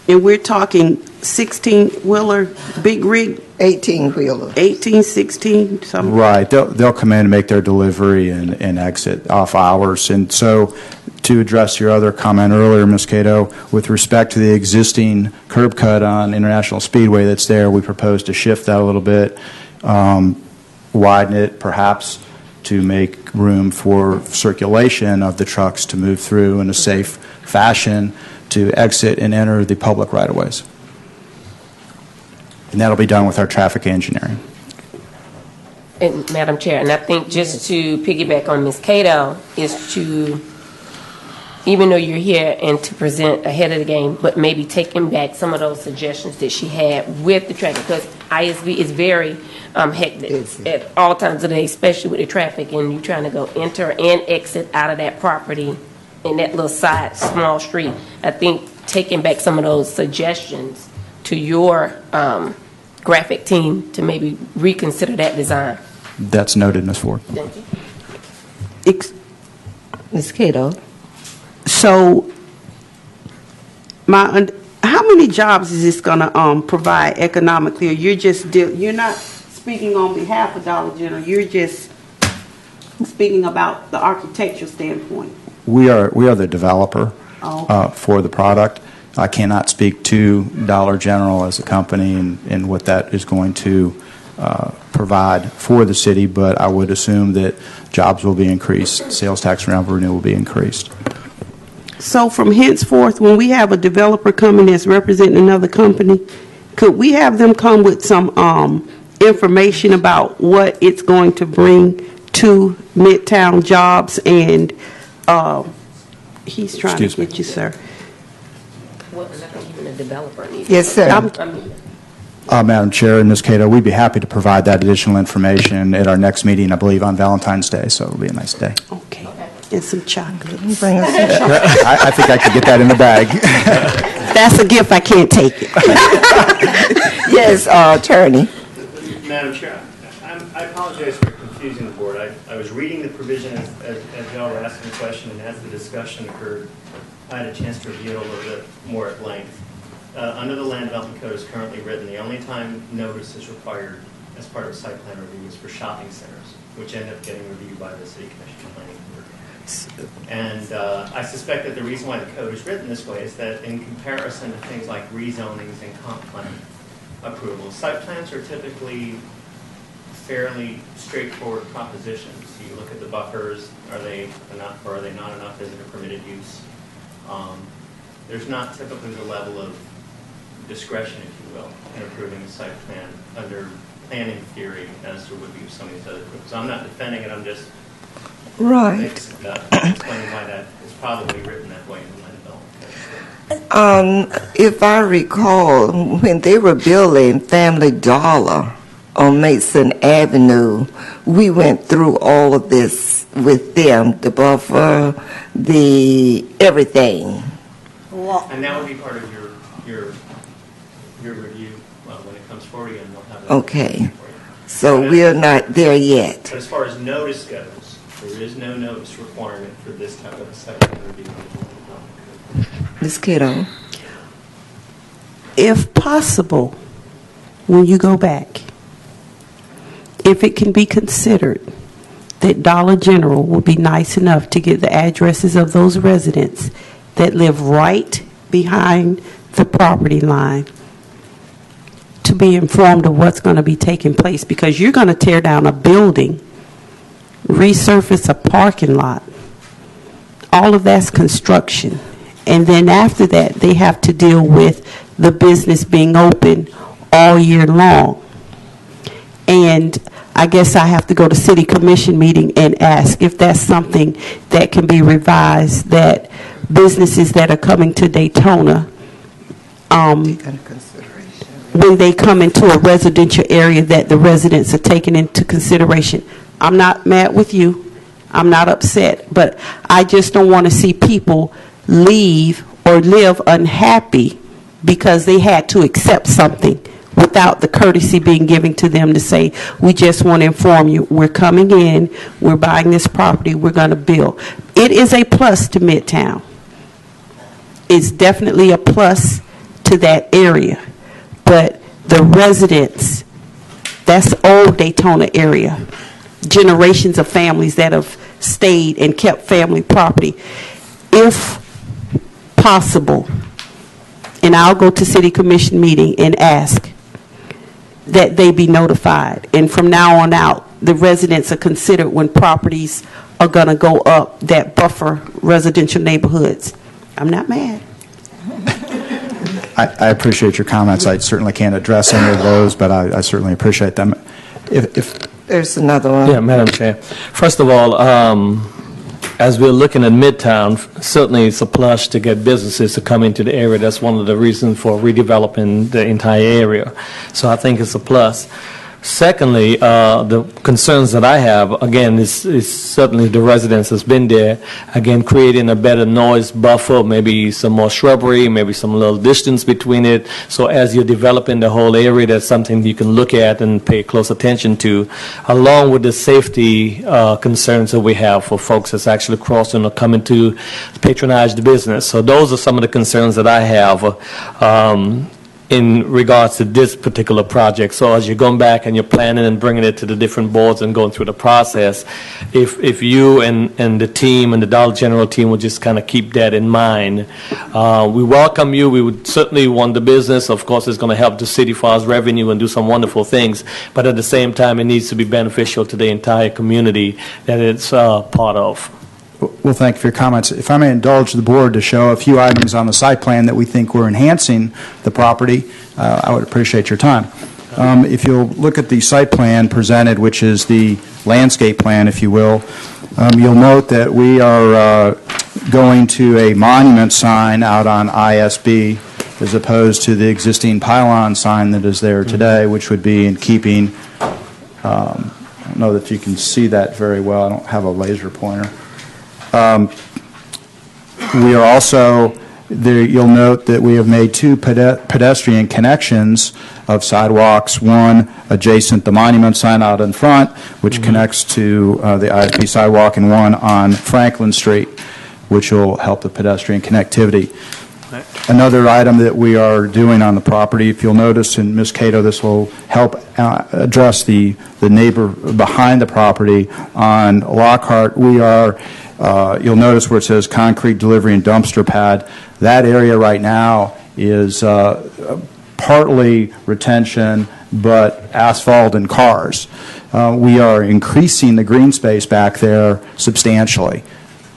And we're talking 16-wheeler, big rig? 18-wheeler. 18, 16, something? Right. They'll come in and make their delivery and exit off hours. And so to address your other comment earlier, Ms. Cato, with respect to the existing curb cut on International Speedway that's there, we propose to shift that a little bit, widen it perhaps to make room for circulation of the trucks to move through in a safe fashion to exit and enter the public right-of-ways. And that'll be done with our traffic engineering. And Madam Chair, and I think just to piggyback on Ms. Cato is to, even though you're here and to present ahead of the game, but maybe taking back some of those suggestions that she had with the traffic, because ISV is very hectic at all times of the day, especially with the traffic, and you're trying to go enter and exit out of that property in that little side small street. I think taking back some of those suggestions to your graphic team to maybe reconsider that design. That's noted, Ms. Ford. Thank you. Ms. Cato. So, how many jobs is this going to provide economically? Or you're not speaking on behalf of Dollar General. You're just speaking about the architectural standpoint. We are the developer for the product. I cannot speak to Dollar General as a company and what that is going to provide for the city, but I would assume that jobs will be increased, sales tax revenue will be increased. So from henceforth, when we have a developer coming that's representing another company, could we have them come with some information about what it's going to bring to Midtown jobs? And he's trying to get you, sir. Well, I think even a developer needs. Yes, sir. Madam Chair and Ms. Cato, we'd be happy to provide that additional information at our next meeting, I believe, on Valentine's Day, so it'll be a nice day. Okay. And some chocolate. I think I could get that in the bag. That's a gift. I can't take it. Yes, attorney. Madam Chair, I apologize for confusing the board. I was reading the provision as y'all were asking the question, and as the discussion occurred, I had a chance to review it a little bit more at length. Under the Land Development Code is currently written, the only time notice is required as part of site plan review is for shopping centers, which end up getting reviewed by the City Commission and Planning Board. And I suspect that the reason why the code is written this way is that in comparison to things like rezonings and comp plan approvals, site plans are typically fairly straightforward propositions. You look at the buffers, are they enough or are they not enough? Is it a permitted use? there's not typically the level of discretion, if you will, in approving a site plan under planning theory as there would be with some of these other groups. So I'm not defending it, I'm just explaining why that is probably written that way in the land development. If I recall, when they were building Family Dollar on Mason Avenue, we went through all of this with them, the buffer, the everything. And that would be part of your review when it comes forward again. We'll have that Okay. for you. So we're not there yet. But as far as notice goes, there is no notice requirement for this type of a site plan review. Ms. Kiddo? If possible, when you go back, if it can be considered that Dollar General would be nice enough to get the addresses of those residents that live right behind the property line to be informed of what's going to be taking place, because you're going to tear down a building, resurface a parking lot. All of that's construction. And then after that, they have to deal with the business being open all year long. And I guess I have to go to city commission meeting and ask if that's something that can be revised, that businesses that are coming to Daytona, when they come into a residential area, that the residents are taken into consideration. I'm not mad with you. I'm not upset, but I just don't want to see people leave or live unhappy because they had to accept something without the courtesy being given to them to say, we just want to inform you, we're coming in, we're buying this property, we're going to build. It is a plus to Midtown. It's definitely a plus to that area. But the residents, that's old Daytona area, generations of families that have stayed and kept family property. If possible, and I'll go to city commission meeting and ask that they be notified. And from now on out, the residents are considered when properties are going to go up that buffer residential neighborhoods. I'm not mad. I appreciate your comments. I certainly can't address any of those, but I certainly appreciate them. If There's another one. Yeah, Madam Chair. First of all, as we're looking at Midtown, certainly it's a plus to get businesses to come into the area. That's one of the reasons for redeveloping the entire area. So I think it's a plus. Secondly, the concerns that I have, again, is certainly the residents that's been there, again, creating a better noise buffer, maybe some more shrubbery, maybe some little distance between it. So as you're developing the whole area, that's something you can look at and pay close attention to, along with the safety concerns that we have for folks that's actually crossing or coming to patronize the business. So those are some of the concerns that I have in regards to this particular project. So as you're going back and you're planning and bringing it to the different boards and going through the process, if you and the team and the Dollar General team would just kind of keep that in mind, we welcome you. We would certainly want the business. Of course, it's going to help the city for our revenue and do some wonderful things, but at the same time, it needs to be beneficial to the entire community that it's part of. Well, thank you for your comments. If I may indulge the board to show a few items on the site plan that we think we're enhancing the property, I would appreciate your time. If you'll look at the site plan presented, which is the landscape plan, if you will, you'll note that we are going to a monument sign out on ISB as opposed to the existing pylon sign that is there today, which would be in keeping. I don't know that you can see that very well. I don't have a laser pointer. We are also, there, you'll note that we have made two pedestrian connections of sidewalks, one adjacent the monument sign out in front, which connects to the ISP sidewalk, and one on Franklin Street, which will help the pedestrian connectivity. Another item that we are doing on the property, if you'll notice, and Ms. Cato, this will help address the neighbor behind the property on Lockhart. We are you'll notice where it says concrete delivery and dumpster pad. That area right now is partly retention, but asphalt and cars. We are increasing the green space back there substantially.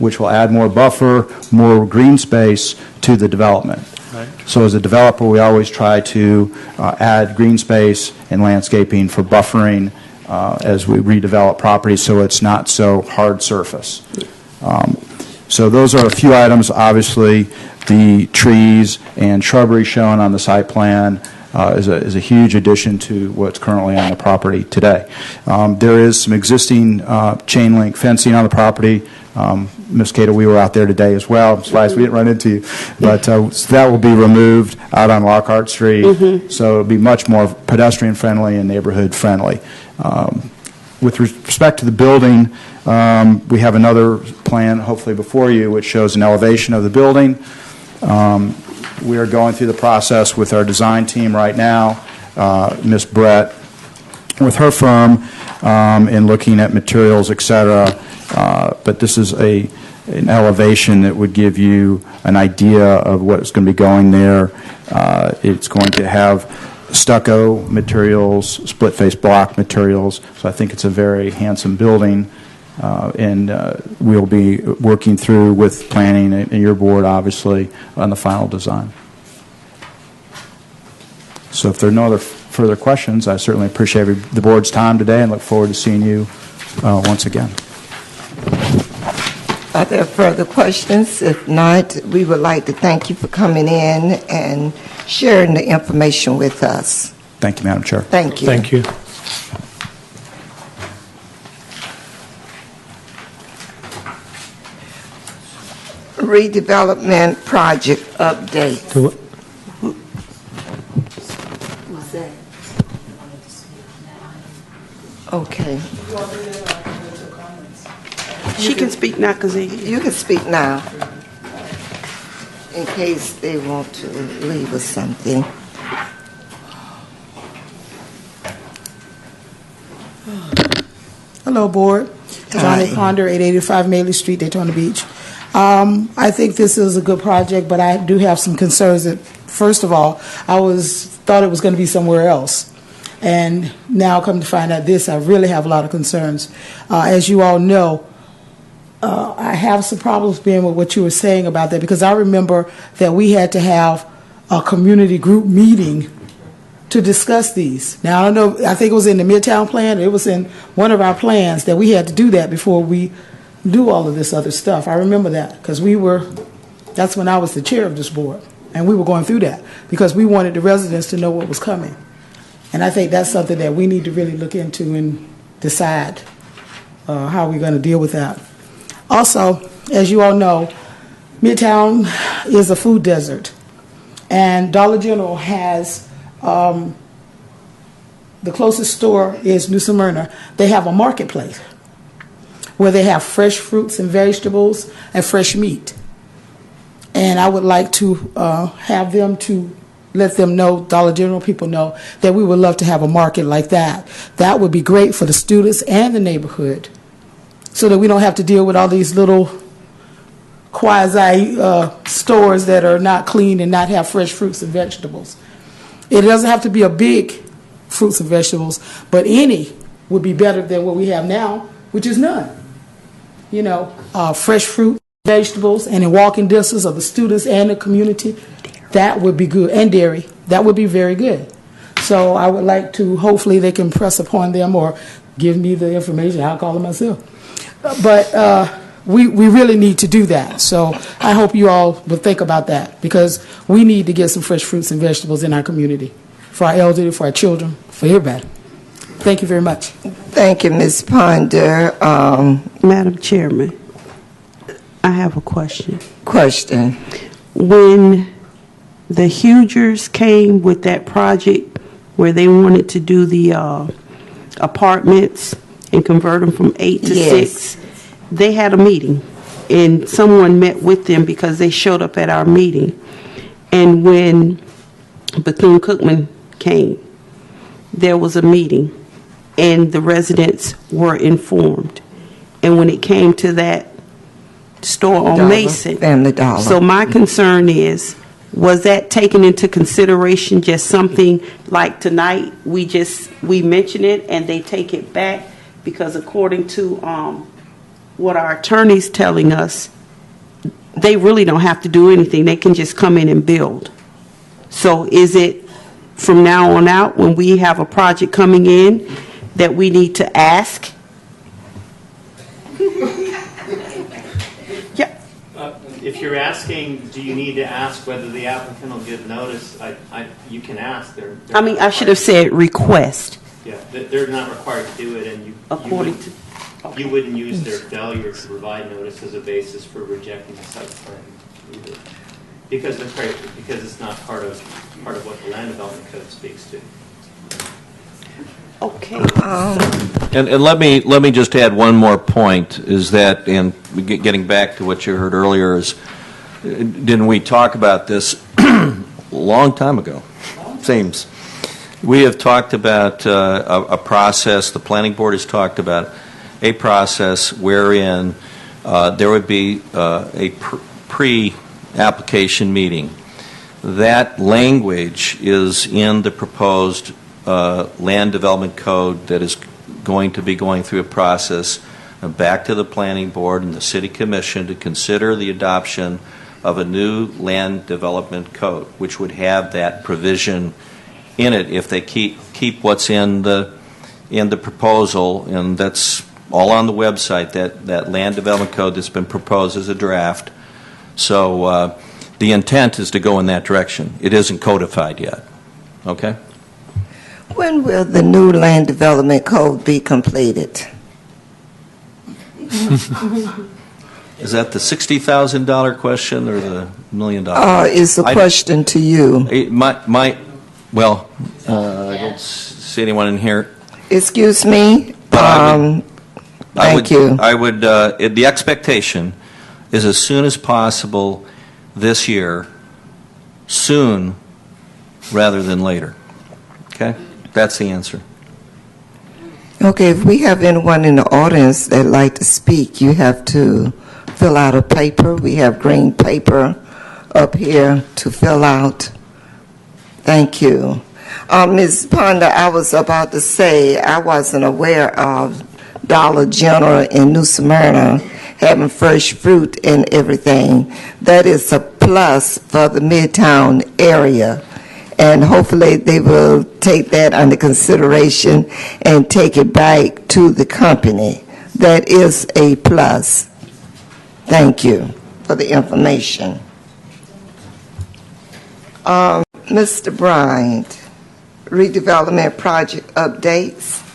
which will add more buffer, more green space to the development. Right. So as a developer, we always try to add green space and landscaping for buffering as we redevelop properties so it's not so hard surface. So those are a few items. Obviously, the trees and shrubbery shown on the site plan is a huge addition to what's currently on the property today. There is some existing chain link fencing on the property. Ms. Cato, we were out there today as well. I'm surprised we didn't run into you. But so that will be removed out on Lockhart Street. So it'll be much more pedestrian friendly and neighborhood friendly. With respect to the building, we have another plan, hopefully before you, which shows an elevation of the building. We are going through the process with our design team right now, Ms. Brett, with her firm, in looking at materials, et cetera. But this is an elevation that would give you an idea of what's going to be going there. It's going to have stucco materials, split-face block materials, so I think it's a very handsome building. And we'll be working through with planning and your board, obviously, on the final design. So if there are no other further questions, I certainly appreciate the board's time today and look forward to seeing you once again. Are there further questions? If not, we would like to thank you for coming in and sharing the information with us. Thank you, Madam Chair. Thank you. Thank you. Redevelopment project update. Who's that? Okay. She can speak now, because You can speak now, in case they want to leave us something. Hello, Board. Johnny Hi. Ponder, 885 Maley Street, Daytona Beach. I think this is a good project, but I do have some concerns. That, first of all, I thought it was going to be somewhere else. And now come to find out this, I really have a lot of concerns. As you all know, I have some problems being with what you were saying about that, because I remember that we had to have a community group meeting to discuss these. Now, I don't know, I think it was in the Midtown plan, it was in one of our plans that we had to do that before we do all of this other stuff. I remember that, because that's when I was the chair of this board, and we were going through that, because we wanted the residents to know what was coming. And I think that's something that we need to really look into and decide how we're going to deal with that. Also, as you all know, Midtown is a food desert, and Dollar General has the closest store is New Smyrna. They have a marketplace where they have fresh fruits and vegetables and fresh meat. And I would like to have them to let them know, Dollar General people know, that we would love to have a market like that. That would be great for the students and the neighborhood, so that we don't have to deal with all these little quasi stores that are not clean and not have fresh fruits and vegetables. It doesn't have to be a big fruits and vegetables, but any would be better than what we have now, which is none. You know, fresh fruit, vegetables, and in walking distance of the students and the community, that would be good. And dairy, that would be very good. So I would like to, hopefully they can press upon them or give me the information. I'll call them myself. But we really need to do that. So I hope you all will think about that, because we need to get some fresh fruits and vegetables in our community, for our elderly, for our children, for everybody. Thank you very much. Thank you, Ms. Ponder. Madam Chairman, I have a question. Question. When the Hugers came with that project where they wanted to do the apartments and convert them from 8 to Yes. 6, they had a meeting, and someone met with them because they showed up at our meeting. And when Bethune-Cookman came, there was a meeting, and the residents were informed. And when it came to that store on Dollar, Mason, Family Dollar. so my concern is, was that taken into consideration, just something like tonight, we mention it and they take it back? Because according to what our attorney's telling us, they really don't have to do anything. They can just come in and build. So is it from now on out, when we have a project coming in, that we need to ask? Yeah. If you're asking, do you need to ask whether the applicant will give notice, you can ask. I mean, I should have said request. Yeah, they're not required to do it, and you wouldn't use their failure to provide notice as a basis for rejecting the site plan either, because it's not part of what the land development code speaks to. Okay. And let me just add one more point, is that, and getting back to what you heard earlier, is didn't we talk about this a long time ago? Seems. We have talked about a process, the planning board has talked about a process wherein there would be a pre-application meeting. That language is in the proposed land development code that is going to be going through a process back to the planning board and the city commission to consider the adoption of a new land development code, which would have that provision in it if they keep what's in the proposal, and that's all on the website, that land development code that's been proposed as a draft. So the intent is to go in that direction. It isn't codified yet. Okay? When will the new land development code be completed? Is that the $60,000 question or the $1 million? It's a question to you. I don't see anyone in here. Excuse me? Thank you. The expectation is as soon as possible this year, soon rather than later. Okay? That's the answer. Okay, if we have anyone in the audience that'd like to speak, you have to fill out a paper. We have green paper up here to fill out. Thank you. Ms. Ponder, I was about to say I wasn't aware of Dollar General in New Smyrna having fresh fruit and everything. That is a plus for the Midtown area. And hopefully they will take that under consideration and take it back to the company. That is a plus. Thank you for the information. Mr. Bryant, redevelopment project updates.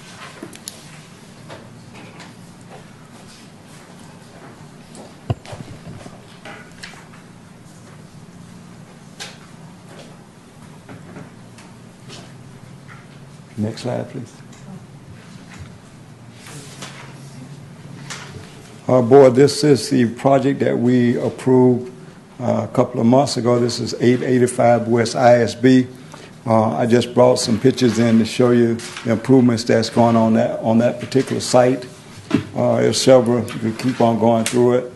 Next slide, please. Board, this is the project that we approved a couple of months ago. This is 885 West ISB. I just brought some pictures in to show you the improvements that's going on that particular site. There's several. You can keep on going through it.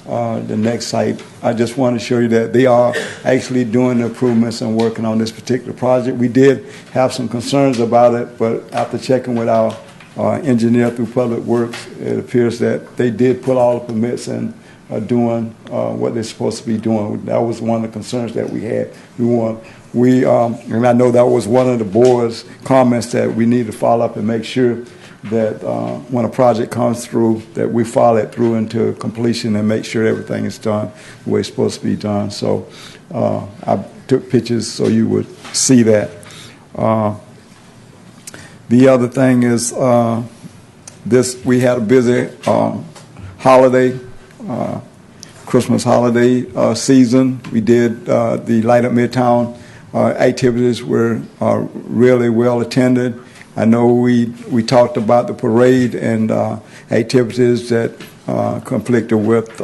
The next site, I just want to show you that they are actually doing the improvements and working on this particular project. We did have some concerns about it, but after checking with our engineer through Public Works, it appears that they did pull all the permits and are doing what they're supposed to be doing. That was one of the concerns that we had. And I know that was one of the board's comments, that we need to follow up and make sure that when a project comes through, that we follow it through into completion and make sure everything is done the way it's supposed to be done. So I took pictures so you would see that. The other thing is we had a busy holiday, Christmas holiday season. We did the Light Up Midtown activities were really well attended. I know we talked about the parade and activities that conflicted with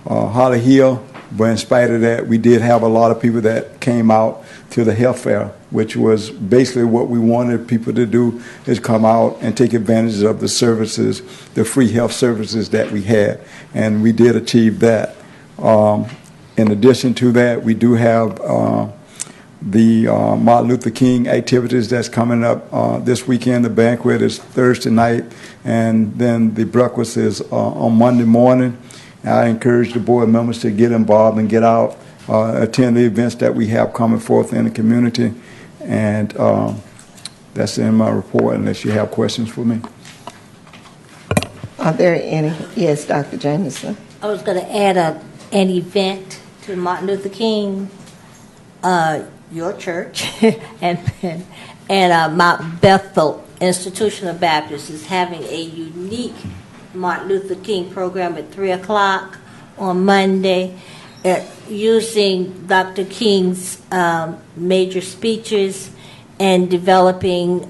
Holly Hill, but in spite of that, we did have a lot of people that came out to the health fair, which was basically what we wanted people to do, is come out and take advantage of the services, the free health services that we had, and we did achieve that. In addition to that, we do have the Martin Luther King activities that's coming up this weekend. The banquet is Thursday night, and then the breakfast is on Monday morning. I encourage the board members to get involved and get out, attend the events that we have coming forth in the community. And that's in my report, unless you have questions for me. Are there any? Yes, Dr. Jameson. I was going to add an event to Martin Luther King, your church, and Mount Bethel Institutional Baptist is having a unique Martin Luther King program at 3 o'clock on Monday, using Dr. King's major speeches and developing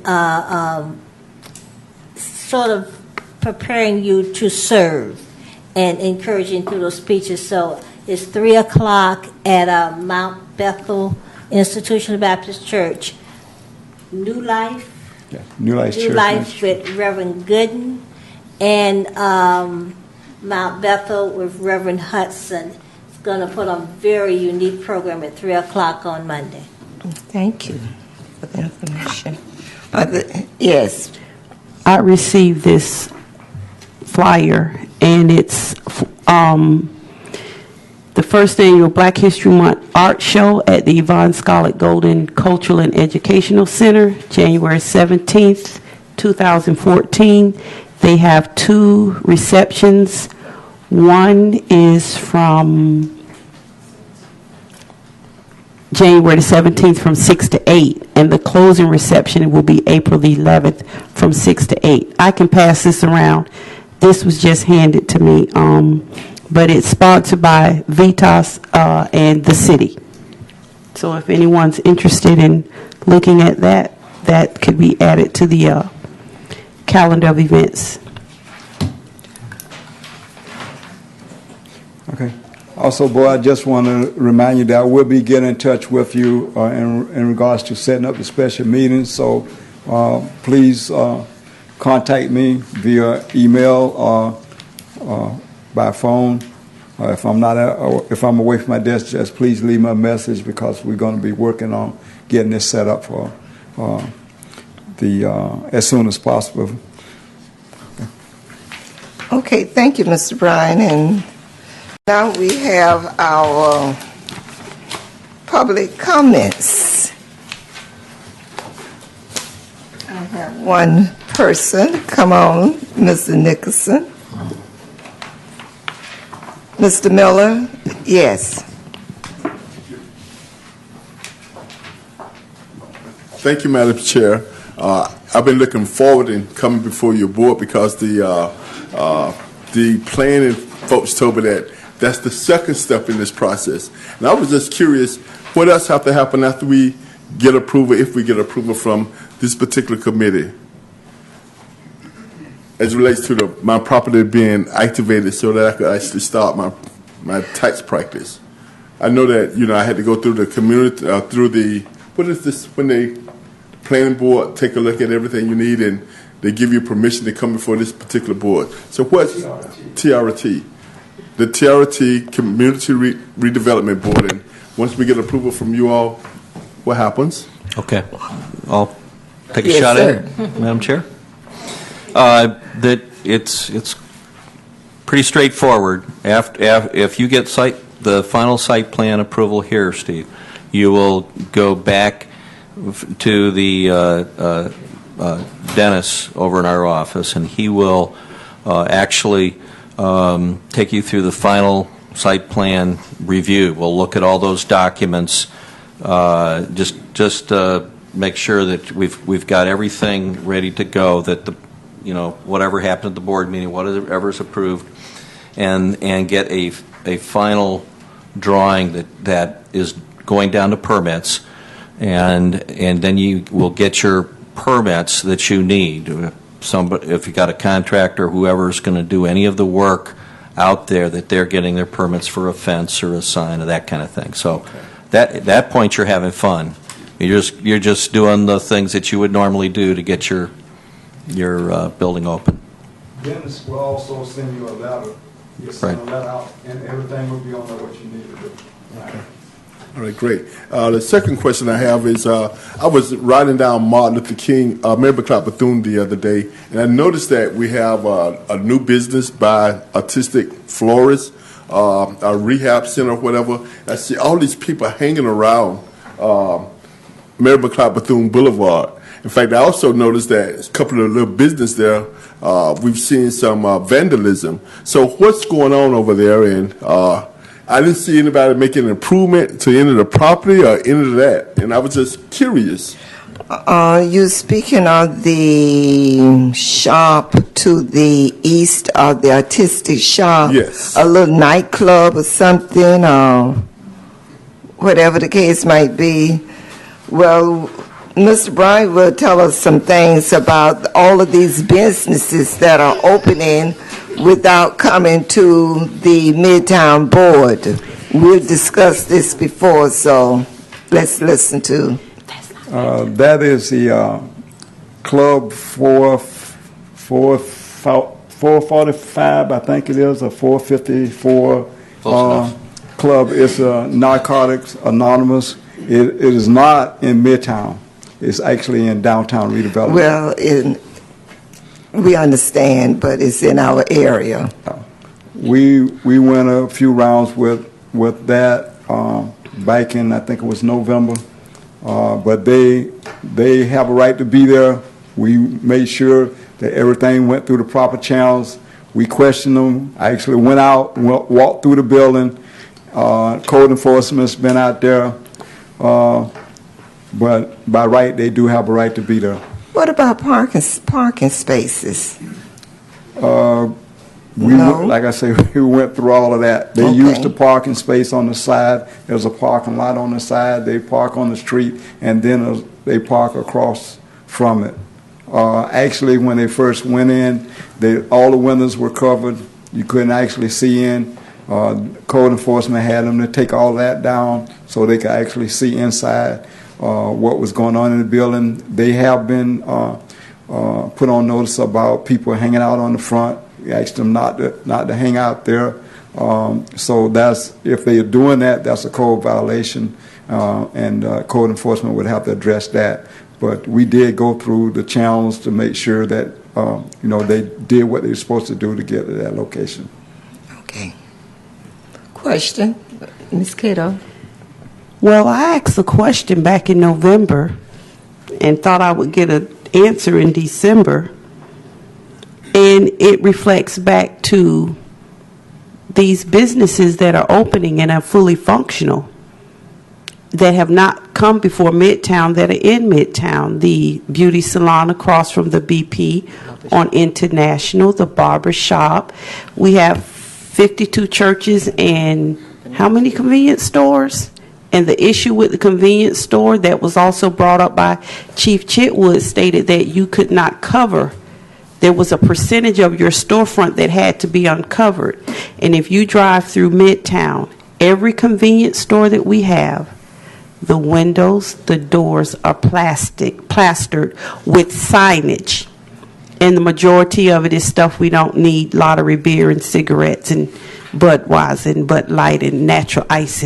sort of preparing you to serve and encouraging through those speeches. So it's 3 o'clock at Mount Bethel Institutional Baptist Church. New Life. Yeah, New Life Church. New Life with Reverend Gooden, and Mount Bethel with Reverend Hudson. It's going to put on a very unique program at 3 o'clock on Monday. Thank you for the information. Yes. I received this flyer, and it's the first annual Black History Month art show at the Yvonne Scarlett Golden Cultural and Educational Center, January 17th, 2014. They have 2 receptions. One is from January the 17th from 6 to 8, and the closing reception will be April the 11th from 6 to 8. I can pass this around. This was just handed to me, but it's sponsored by Vitas and the city. So if anyone's interested in looking at that, that could be added to the calendar of events. Okay. Also, boy, I just want to remind you that I will be getting in touch with you in regards to setting up the special meetings. So please contact me via email or by phone. If I'm away from my desk, just please leave me a message, because we're going to be working on getting this set up for as soon as possible. Okay, thank you, Mr. Bryan. And now we have our public comments. I have one person. Come on, Mr. Nicholson. Mr. Miller, yes. Thank you, Madam Chair. I've been looking forward in coming before your board, because the planning folks told me that that's the second step in this process. And I was just curious, what else have to happen after we get approval, if we get approval from this particular committee, as it relates to my property being activated so that I could actually start my tax practice? I know that, I had to go through the community, through the, what is this, when the planning board take a look at everything you need and they give you permission to come before this particular board. So what's TRT? The TRT Community Redevelopment Board, and once we get approval from you all, what happens? Okay. I'll take a Yes, shot sir. at it, Madam Chair. That it's pretty straightforward. If you get the final site plan approval here, Steve, you will go back to the Dennis over in our office, and he will actually take you through the final site plan review. We'll look at all those documents, just make sure that we've got everything ready to go, that whatever happened at the board meeting, whatever's approved, and get a final drawing that is going down to permits, and then you will get your permits that you need. If you got a contractor, whoever's going to do any of the work out there, that they're getting their permits for a fence or a sign or that kind of thing. So at that point, you're having fun. You're just doing the things that you would normally do to get your building open. Dennis will also send you a letter. You'll send a letter out, and everything will be on there what you need to do. Okay. All right, great. The second question I have is, I was riding down Martin Luther King, Mary McLeod Bethune the other day, and I noticed that we have a new business by Artistic Florist, a rehab center or whatever. I see all these people hanging around Mary McLeod Bethune Boulevard. In fact, I also noticed that a couple of little business there, we've seen some vandalism. So what's going on over there? And I didn't see anybody making an improvement to any of the property or any of that. And I was just curious. You speaking of the shop to the east of the artistic shop? Yes. A little nightclub or something, or whatever the case might be. Well, Mr. Bryant will tell us some things about all of these businesses that are opening without coming to the Midtown board. We've discussed this before, so let's listen to. That is the Club 445, I think it is, or 454 club. It's Narcotics Anonymous. It is not in Midtown. It's actually in downtown redevelopment. Well, we understand, but it's in our area. We went a few rounds with that back in, I think it was November. But they have a right to be there. We made sure that everything went through the proper channels. We questioned them. I actually went out and walked through the building. Code enforcement's been out there. But by right, they do have a right to be there. What about parking spaces? Like I say, we went through all of that. They used the parking space on the side. There's a parking lot on the side. They park on the street, and then they park across from it. Actually, when they first went in, all the windows were covered. You couldn't actually see in. Code enforcement had them to take all that down so they could actually see inside what was going on in the building. They have been put on notice about people hanging out on the front. We asked them not to hang out there. So that's, if they are doing that, that's a code violation, and code enforcement would have to address that. But we did go through the channels to make sure that they did what they were supposed to do to get to that location. Okay. Question, Ms. Cato. Well, I asked a question back in November and thought I would get an answer in December. And it reflects back to these businesses that are opening and are fully functional that have not come before Midtown, that are in Midtown. The beauty salon across from the BP on International, the barber shop. We have 52 churches and how many convenience stores? And the issue with the convenience store that was also brought up by Chief Chitwood stated that you could not cover. There was a percentage of your storefront that had to be uncovered. And if you drive through Midtown, every convenience store that we have, the windows, the doors are plastered with signage. And the majority of it is stuff we don't need, lottery beer and cigarettes and Budweiser and Bud Light and natural ice.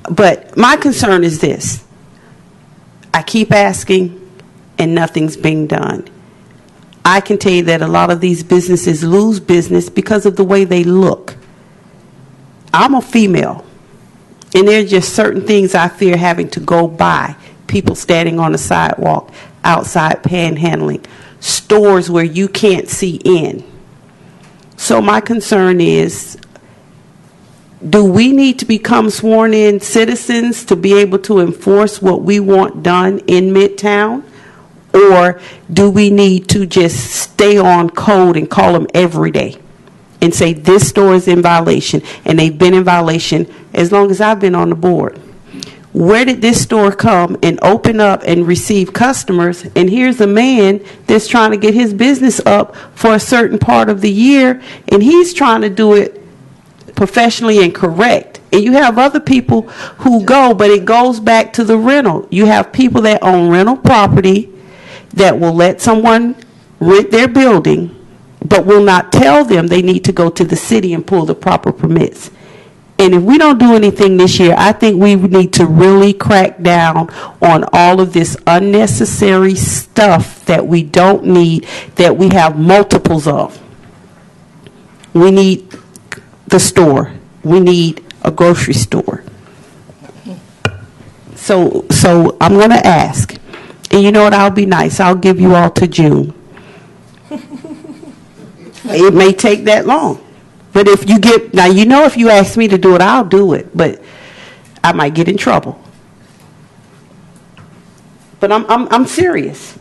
But my concern is this. I keep asking and nothing's being done. I can tell you that a lot of these businesses lose business because of the way they look. I'm a female, and there are just certain things I fear having to go by. People standing on the sidewalk, outside panhandling, stores where you can't see in. So my concern is, do we need to become sworn-in citizens to be able to enforce what we want done in Midtown? Or do we need to just stay on code and call them every day and say this store is in violation, and they've been in violation as long as I've been on the board? Where did this store come and open up and receive customers, and here's a man that's trying to get his business up for a certain part of the year, and he's trying to do it professionally and correct. And you have other people who go, but it goes back to the rental. You have people that own rental property that will let someone rent their building, but will not tell them they need to go to the city and pull the proper permits. And if we don't do anything this year, I think we need to really crack down on all of this unnecessary stuff that we don't need, that we have multiples of. We need the store. We need a grocery store. So I'm going to ask, and you know what, I'll be nice. I'll give you all to June. It may take that long. But if you get, now you know if you ask me to do it, I'll do it, but I might get in trouble. But I'm serious.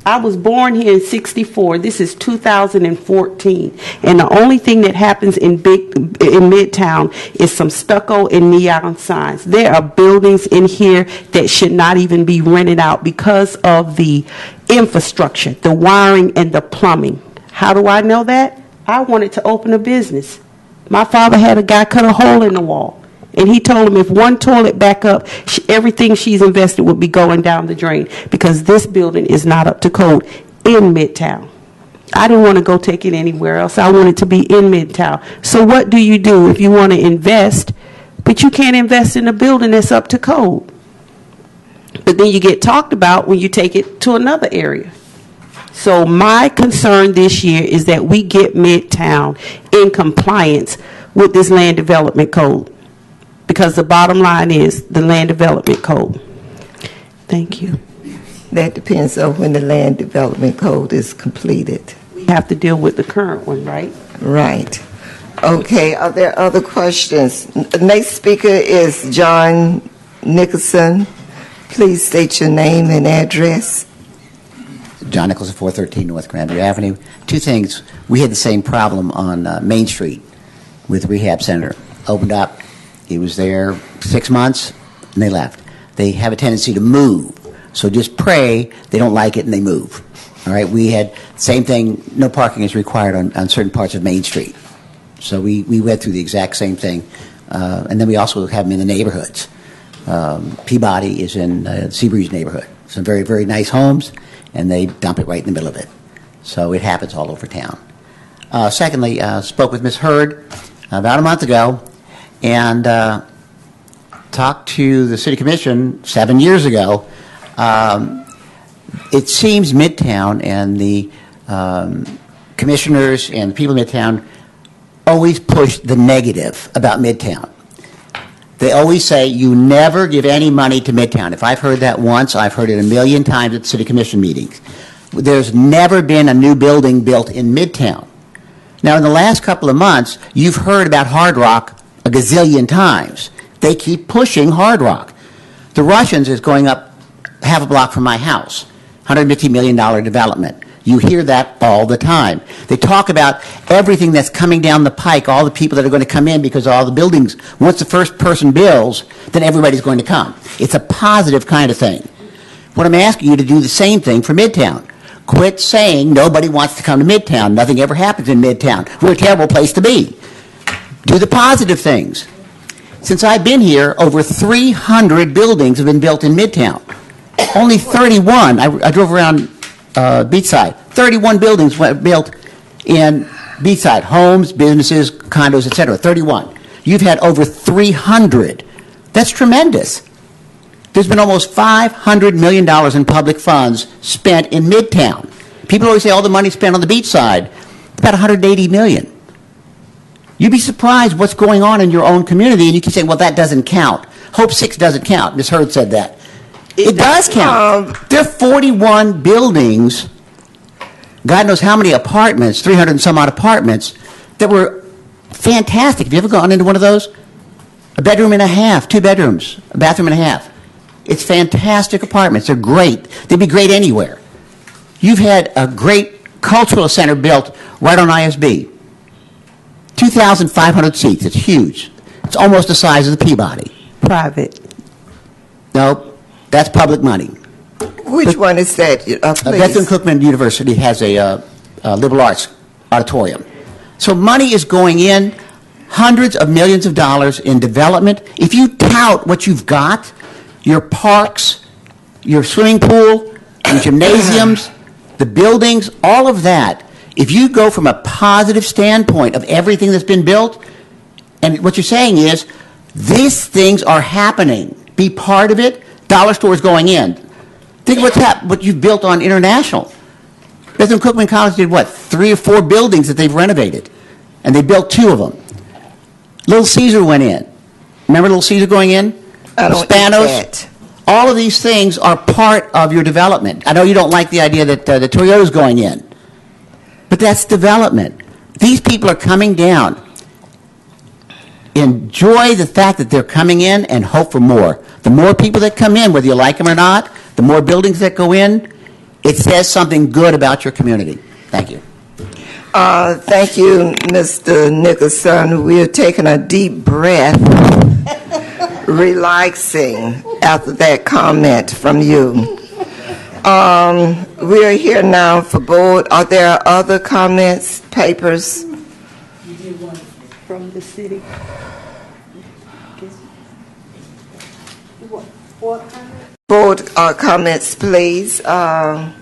I was born here in '64. This is 2014, and the only thing that happens in Midtown is some stucco and neon signs. There are buildings in here that should not even be rented out because of the infrastructure, the wiring, and the plumbing. How do I know that? I wanted to open a business. My father had a guy cut a hole in the wall, and he told him if one toilet back up, everything she's invested would be going down the drain because this building is not up to code in Midtown. I didn't want to go take it anywhere else. I wanted to be in Midtown. So what do you do if you want to invest, but you can't invest in a building that's up to code? But then you get talked about when you take it to another area. So my concern this year is that we get Midtown in compliance with this land development code, because the bottom line is the land development code. Thank you. That depends on when the land development code is completed. We have to deal with the current one, right? Right. Okay, are there other questions? The next speaker is John Nicholson. Please state your name and address. John Nicholson, 413 North Granbury Avenue. Two things. We had the same problem on Main Street with the rehab center. Opened up. He was there 6 months, and they left. They have a tendency to move. So just pray they don't like it and they move. All right? We had the same thing. No parking is required on certain parts of Main Street. So we went through the exact same thing. And then we also have them in the neighborhoods. Peabody is in Seabreeze neighborhood. Some very, very nice homes, and they dump it right in the middle of it. So it happens all over town. Secondly, spoke with Ms. Hurd about a month ago, and talked to the City Commission 7 years ago. It seems Midtown and the commissioners and the people in Midtown always push the negative about Midtown. They always say, you never give any money to Midtown. If I've heard that once, I've heard it a million times at City Commission meetings. There's never been a new building built in Midtown. Now, in the last couple of months, you've heard about Hard Rock a gazillion times. They keep pushing Hard Rock. The Russians is going up half a block from my house, $150 million development. You hear that all the time. They talk about everything that's coming down the pike, all the people that are going to come in because all the buildings, once the first person builds, then everybody's going to come. It's a positive kind of thing. What I'm asking you to do the same thing for Midtown. Quit saying nobody wants to come to Midtown. Nothing ever happens in Midtown. We're a terrible place to be. Do the positive things. Since I've been here, over 300 buildings have been built in Midtown. Only 31, I drove around Beachside. 31 buildings were built in Beachside. Homes, businesses, condos, etc. 31. You've had over 300. That's tremendous. There's been almost $500 million in public funds spent in Midtown. People always say all the money spent on the Beachside. It's about $180 million. You'd be surprised what's going on in your own community, and you can say, well, that doesn't count. Hope 6 doesn't count. Ms. Hurd said that. It does count. There are 41 buildings, God knows how many apartments, 300 and some odd apartments, that were fantastic. Have you ever gone into one of those? A bedroom and a half, 2 bedrooms, a bathroom and a half. It's fantastic apartments. They're great. They'd be great anywhere. You've had a great cultural center built right on ISB. 2,500 seats. It's huge. It's almost the size of the Peabody. Private. Nope. That's public money. Which one is that? Please. Bethune-Cookman University has a liberal arts auditorium. So money is going in, hundreds of millions of dollars in development. If you tout what you've got, your parks, your swimming pool, your gymnasiums, the buildings, all of that, if you go from a positive standpoint of everything that's been built, And what you're saying is, these things are happening. Be part of it. Dollar stores going in. Think of what you've built on International. Bethlehem Cookman College did what? 3 or 4 buildings that they've renovated. And they built 2 of them. Little Caesar went in. Remember Little Caesar going in? I don't Spanos. get that. All of these things are part of your development. I know you don't like the idea that the Toyota's going in. But that's development. These people are coming down. Enjoy the fact that they're coming in and hope for more. The more people that come in, whether you like them or not, the more buildings that go in, it says something good about your community. Thank you. Thank you, Mr. Nicholson. We're taking a deep breath, relaxing after that comment from you. We are here now for board. Are there other comments, papers? From the city. Board comments, please. Mr.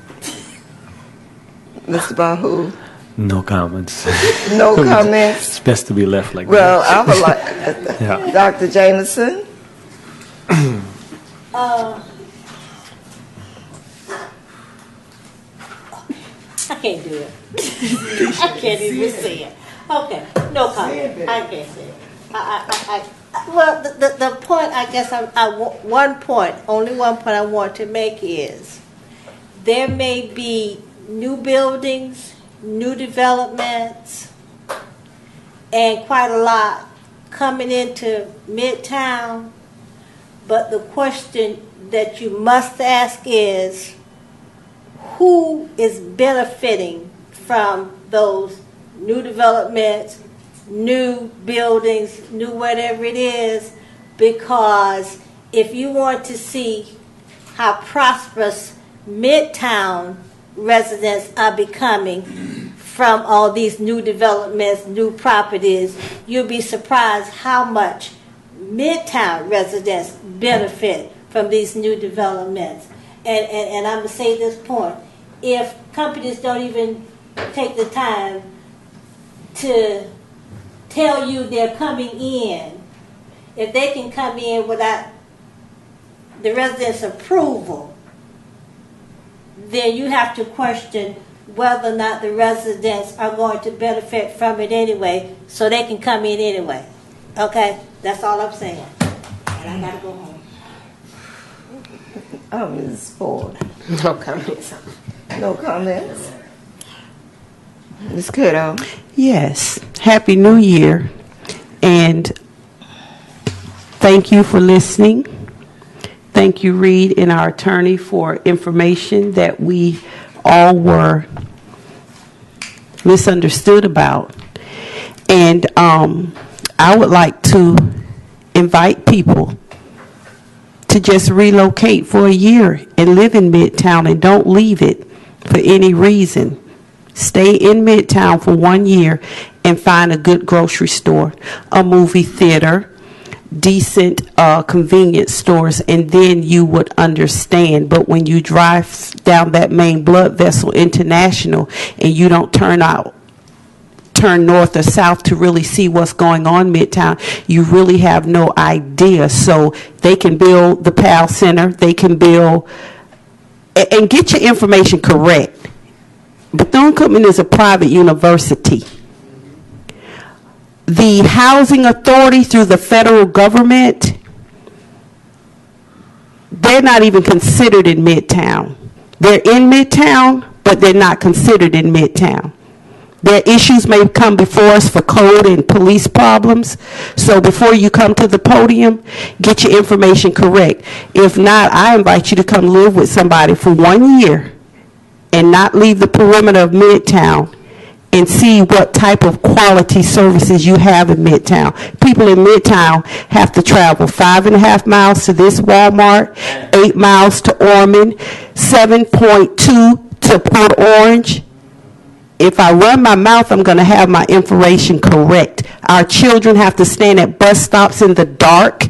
Bahu? No comments. No comments? It's best to be left like Well, that. I would like, Yeah. Dr. Jameson? I can't do it. I can't even say it. Okay, no comment. I can't say it. Well, the point, I guess, only one point I want to make is there may be new buildings, new developments, and quite a lot coming into Midtown, but the question that you must ask is, who is benefiting from those new developments, new buildings, new whatever it is? Because if you want to see how prosperous Midtown residents are becoming from all these new developments, new properties, you'll be surprised how much Midtown residents benefit from these new developments. And I'm going to say this point. If companies don't even take the time to tell you they're coming in, if they can come in without the residents' approval, then you have to question whether or not the residents are going to benefit from it anyway, so they can come in anyway. Okay? That's all I'm saying. And I got to go home. Oh, Ms. Ford. No comments. No comments? Ms. Cato? Yes. Happy New Year. And thank you for listening. Thank you, Reed, and our attorney, for information that we all were misunderstood about. And I would like to invite people to just relocate for a year and live in Midtown and don't leave it for any reason. Stay in Midtown for 1 year and find a good grocery store, a movie theater, decent convenience stores, and then you would understand. But when you drive down that main blood vessel, International, and you don't turn north or south to really see what's going on Midtown, you really have no idea. So they can build the PAL Center, they can build, and get your information correct. Bethune-Cookman is a private university. The housing authority through the federal government, they're not even considered in Midtown. They're in Midtown, but they're not considered in Midtown. Their issues may come before us for code and police problems. So before you come to the podium, get your information correct. If not, I invite you to come live with somebody for 1 year and not leave the perimeter of Midtown and see what type of quality services you have in Midtown. People in Midtown have to travel 5.5 miles to this Walmart, 8 miles to Ormond, 7.2 to Port Orange. If I run my mouth, I'm going to have my information correct. Our children have to stand at bus stops in the dark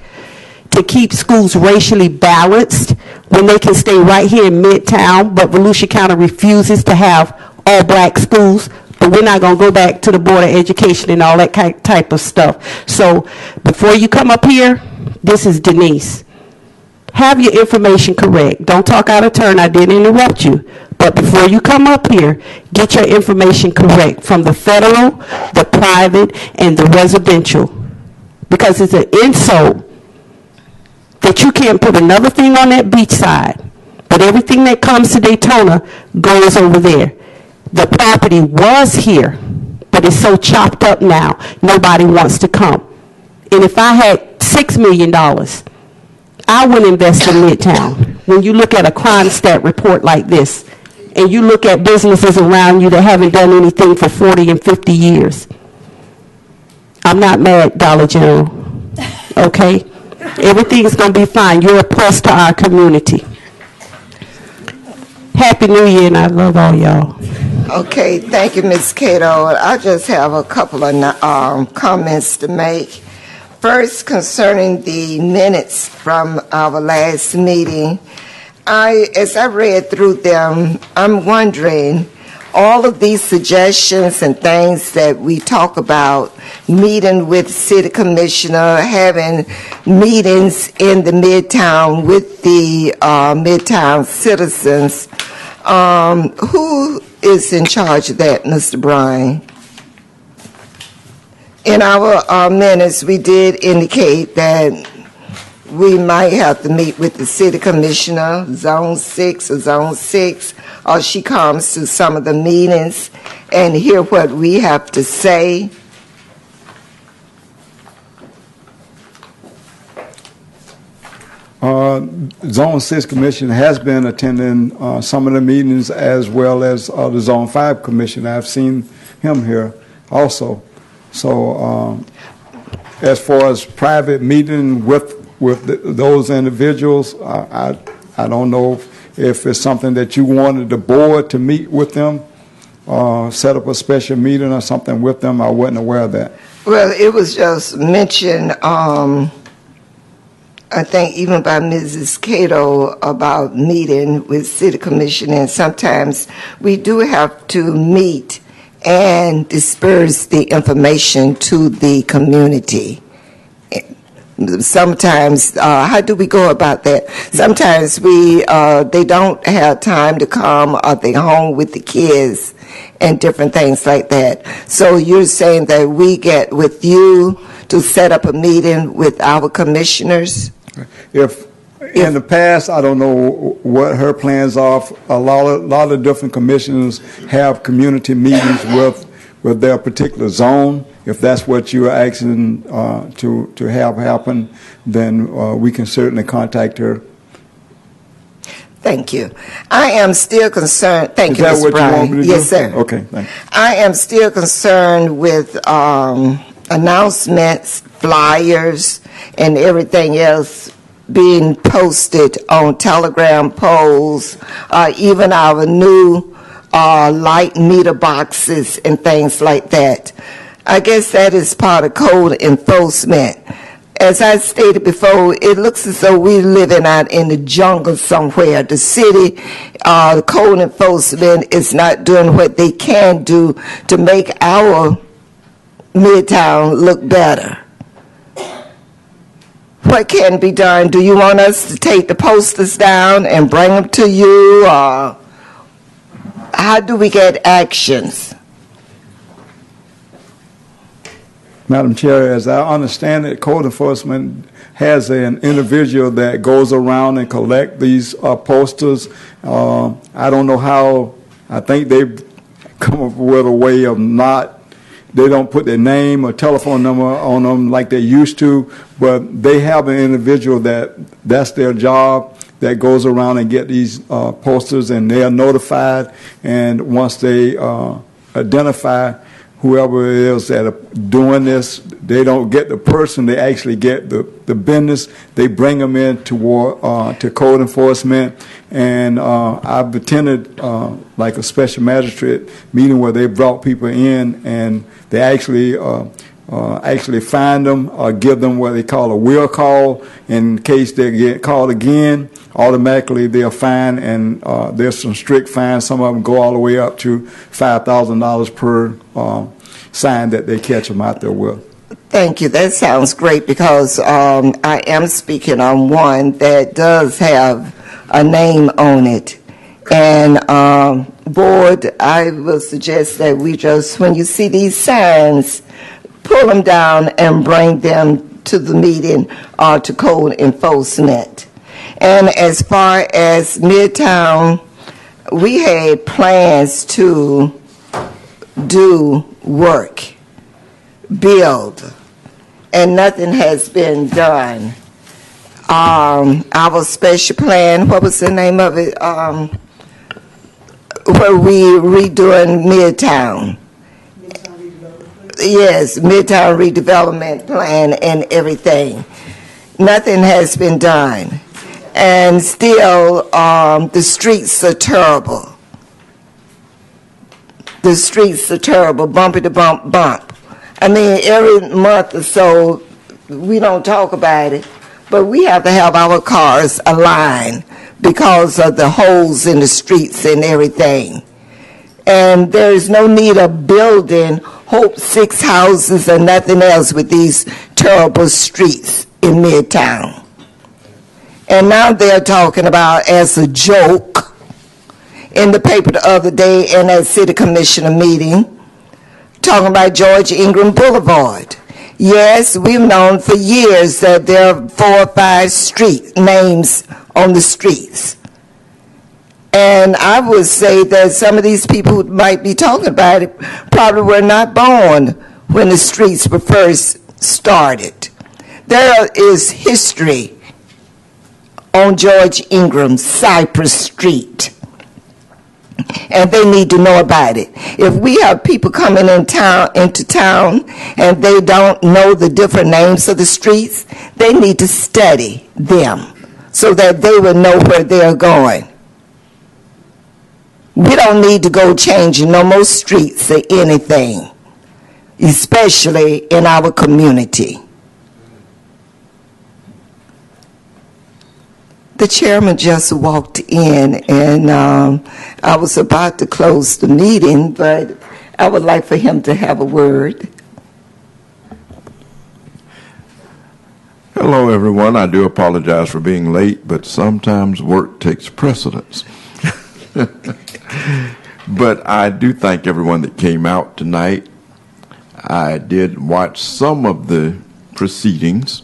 to keep schools racially balanced when they can stay right here in Midtown, but Volusia County refuses to have all black schools. but we're not going to go back to the Board of Education and all that type of stuff. So before you come up here, this is Denise. Have your information correct. Don't talk out of turn. I didn't interrupt you. But before you come up here, get your information correct from the federal, the private, and the residential. Because it's an insult that you can't put another thing on that beach side, but everything that comes to Daytona goes over there. The property was here, but it's so chopped up now, nobody wants to come. And if I had $6 million, I would invest in Midtown. When you look at a crime stat report like this, and you look at businesses around you that haven't done anything for 40 and 50 years. I'm not mad, Dollar General, okay? Everything's going to be fine. You're a plus to our community. Happy New Year, and I love all y'all. Okay, thank you, Ms. Cato. I just have a couple of comments to make. First, concerning the minutes from our last meeting, as I read through them, I'm wondering, all of these suggestions and things that we talk about, meeting with city commissioner, having meetings in the Midtown with the Midtown citizens, who is in charge of that, Mr. Bryan? In our minutes, we did indicate that we might have to meet with the city commissioner, Zone 6 or Zone 6, or she comes to some of the meetings and hear what we have to say. Zone 6 Commission has been attending some of the meetings, as well as the Zone 5 Commission. I've seen him here also. So as far as private meeting with those individuals, I don't know if it's something that you wanted the board to meet with them, set up a special meeting or something with them. I wasn't aware of that. Well, it was just mentioned, I think even by Mrs. Cato, about meeting with city commission, and sometimes we do have to meet and disperse the information to the community. Sometimes, how do we go about that? Sometimes they don't have time to come, or they're home with the kids and different things like that. So you're saying that we get with you to set up a meeting with our commissioners? If in the past, I don't know what her plans are. A lot of different commissioners have community meetings with their particular zone. If that's what you're asking to have happen, then we can certainly contact her. Thank you. I am still concerned. Thank you, Is that Mr. what Bryan. you want me to do? Yes, sir. Okay, thanks. I am still concerned with announcements, flyers, and everything else being posted on telegram poles, even our new light meter boxes and things like that. I guess that is part of code enforcement. As I stated before, it looks as though we're living out in the jungle somewhere. The city, the code enforcement is not doing what they can do to make our Midtown look better. What can be done? Do you want us to take the posters down and bring them to you? Or how do we get actions? Madam Chair, as I understand it, code enforcement has an individual that goes around and collect these posters. I don't know how. I think they've come up with a way of they don't put their name or telephone number on them like they used to, but they have an individual that's their job, that goes around and get these posters, and they are notified, and once they identify whoever it is that are doing this, they don't get the person, they actually get the business. They bring them in to code enforcement, and I've attended like a special magistrate meeting where they brought people in, and they actually find them or give them what they call a will call in case they get called again, automatically they're fined, and there's some strict fines. Some of them go all the way up to $5,000 per sign that they catch them out there with. Thank you. That sounds great because I am speaking on one that does have a name on it. And board, I will suggest that we just, when you see these signs, pull them down and bring them to the meeting or to code enforcement. And as far as Midtown, we had plans to do work, build, and nothing has been done. Our special plan, what was the name of it? Where we redoing Midtown. Yes, Midtown redevelopment plan and everything. Nothing has been done. And still, the streets are terrible. The streets are terrible, bumpy to bump, bump. I mean, every month or so, we don't talk about it, but we have to have our cars aligned because of the holes in the streets and everything. And there is no need of building Hope 6 houses or nothing else with these terrible streets in Midtown. And now they're talking about, as a joke, in the paper the other day in that city commissioner meeting, talking about George Ingram Boulevard. Yes, we've known for years that there are 4 or 5 street names on the streets. And I would say that some of these people who might be talking about it probably were not born when the streets were first started. There is history on George Ingram, Cypress Street. And they need to know about it. If we have people coming into town and they don't know the different names of the streets, they need to study them so that they will know where they're going. We don't need to go changing no more streets or anything, especially in our community. The chairman just walked in, and I was about to close the meeting, but I would like for him to have a word. Hello, everyone. I do apologize for being late, but sometimes work takes precedence. But I do thank everyone that came out tonight. I did watch some of the proceedings,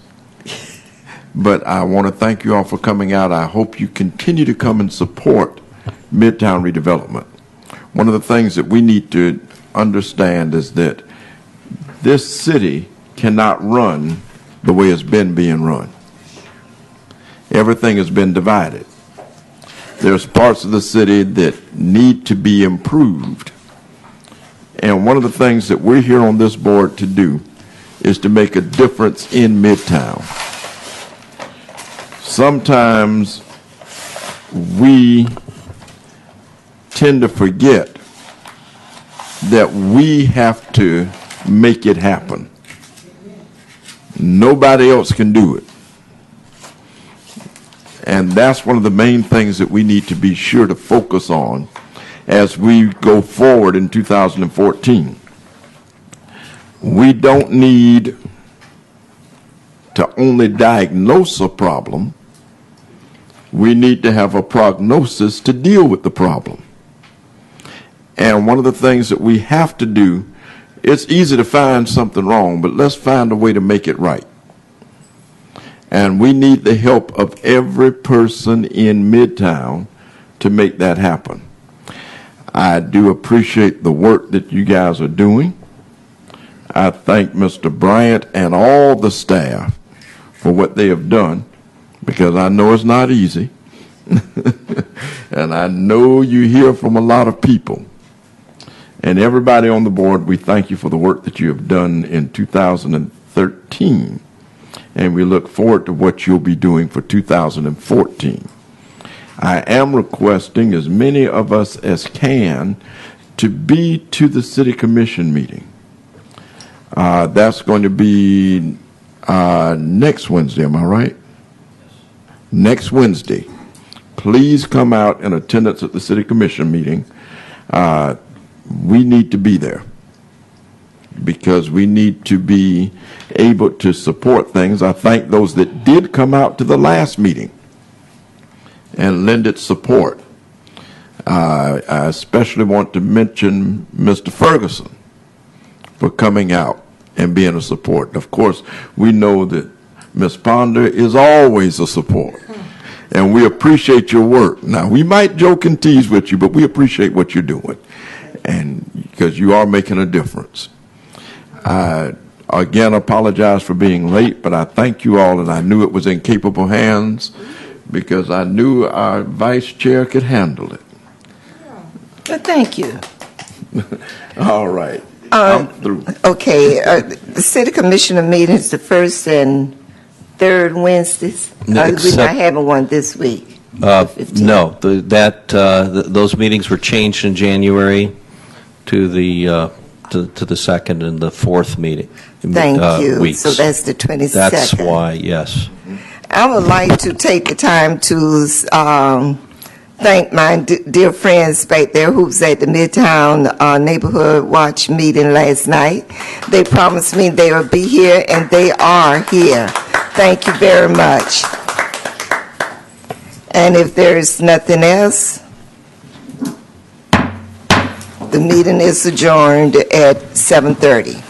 but I want to thank you all for coming out. I hope you continue to come and support Midtown redevelopment. One of the things that we need to understand is that this city cannot run the way it's been being run. Everything has been divided. There's parts of the city that need to be improved. And one of the things that we're here on this board to do is to make a difference in Midtown. Sometimes we tend to forget that we have to make it happen. Nobody else can do it. And that's one of the main things that we need to be sure to focus on as we go forward in 2014. We don't need to only diagnose a problem. We need to have a prognosis to deal with the problem. And one of the things that we have to do, it's easy to find something wrong, but let's find a way to make it right. And we need the help of every person in Midtown to make that happen. I do appreciate the work that you guys are doing. I thank Mr. Bryant and all the staff for what they have done, because I know it's not easy. And I know you hear from a lot of people. And everybody on the board, we thank you for the work that you have done in 2013. And we look forward to what you'll be doing for 2014. I am requesting as many of us as can to be to the City Commission meeting. That's going to be next Wednesday, am I right? Next Wednesday. please come out in attendance at the City Commission meeting. We need to be there because we need to be able to support things. I thank those that did come out to the last meeting and lend its support. I especially want to mention Mr. Ferguson for coming out and being a support. Of course, we know that Ms. Ponder is always a support, and we appreciate your work. Now, we might joke and tease with you, but we appreciate what you're doing, and because you are making a difference. I, again, apologize for being late, but I thank you all, and I knew it was in capable hands because I knew our vice chair could handle it. Well, thank you. All right. I'm through. Okay, the city commissioner meetings the first and third Wednesdays. We're not having one this week. No, those meetings were changed in January to the second and the fourth meeting. Thank you. Weeks. So that's the 22nd. That's why, yes. I would like to take the time to thank my dear friends back there who was at the Midtown Neighborhood Watch meeting last night. They promised me they would be here, and they are here. Thank you very much. And if there's nothing else, the meeting is adjourned at 7:30.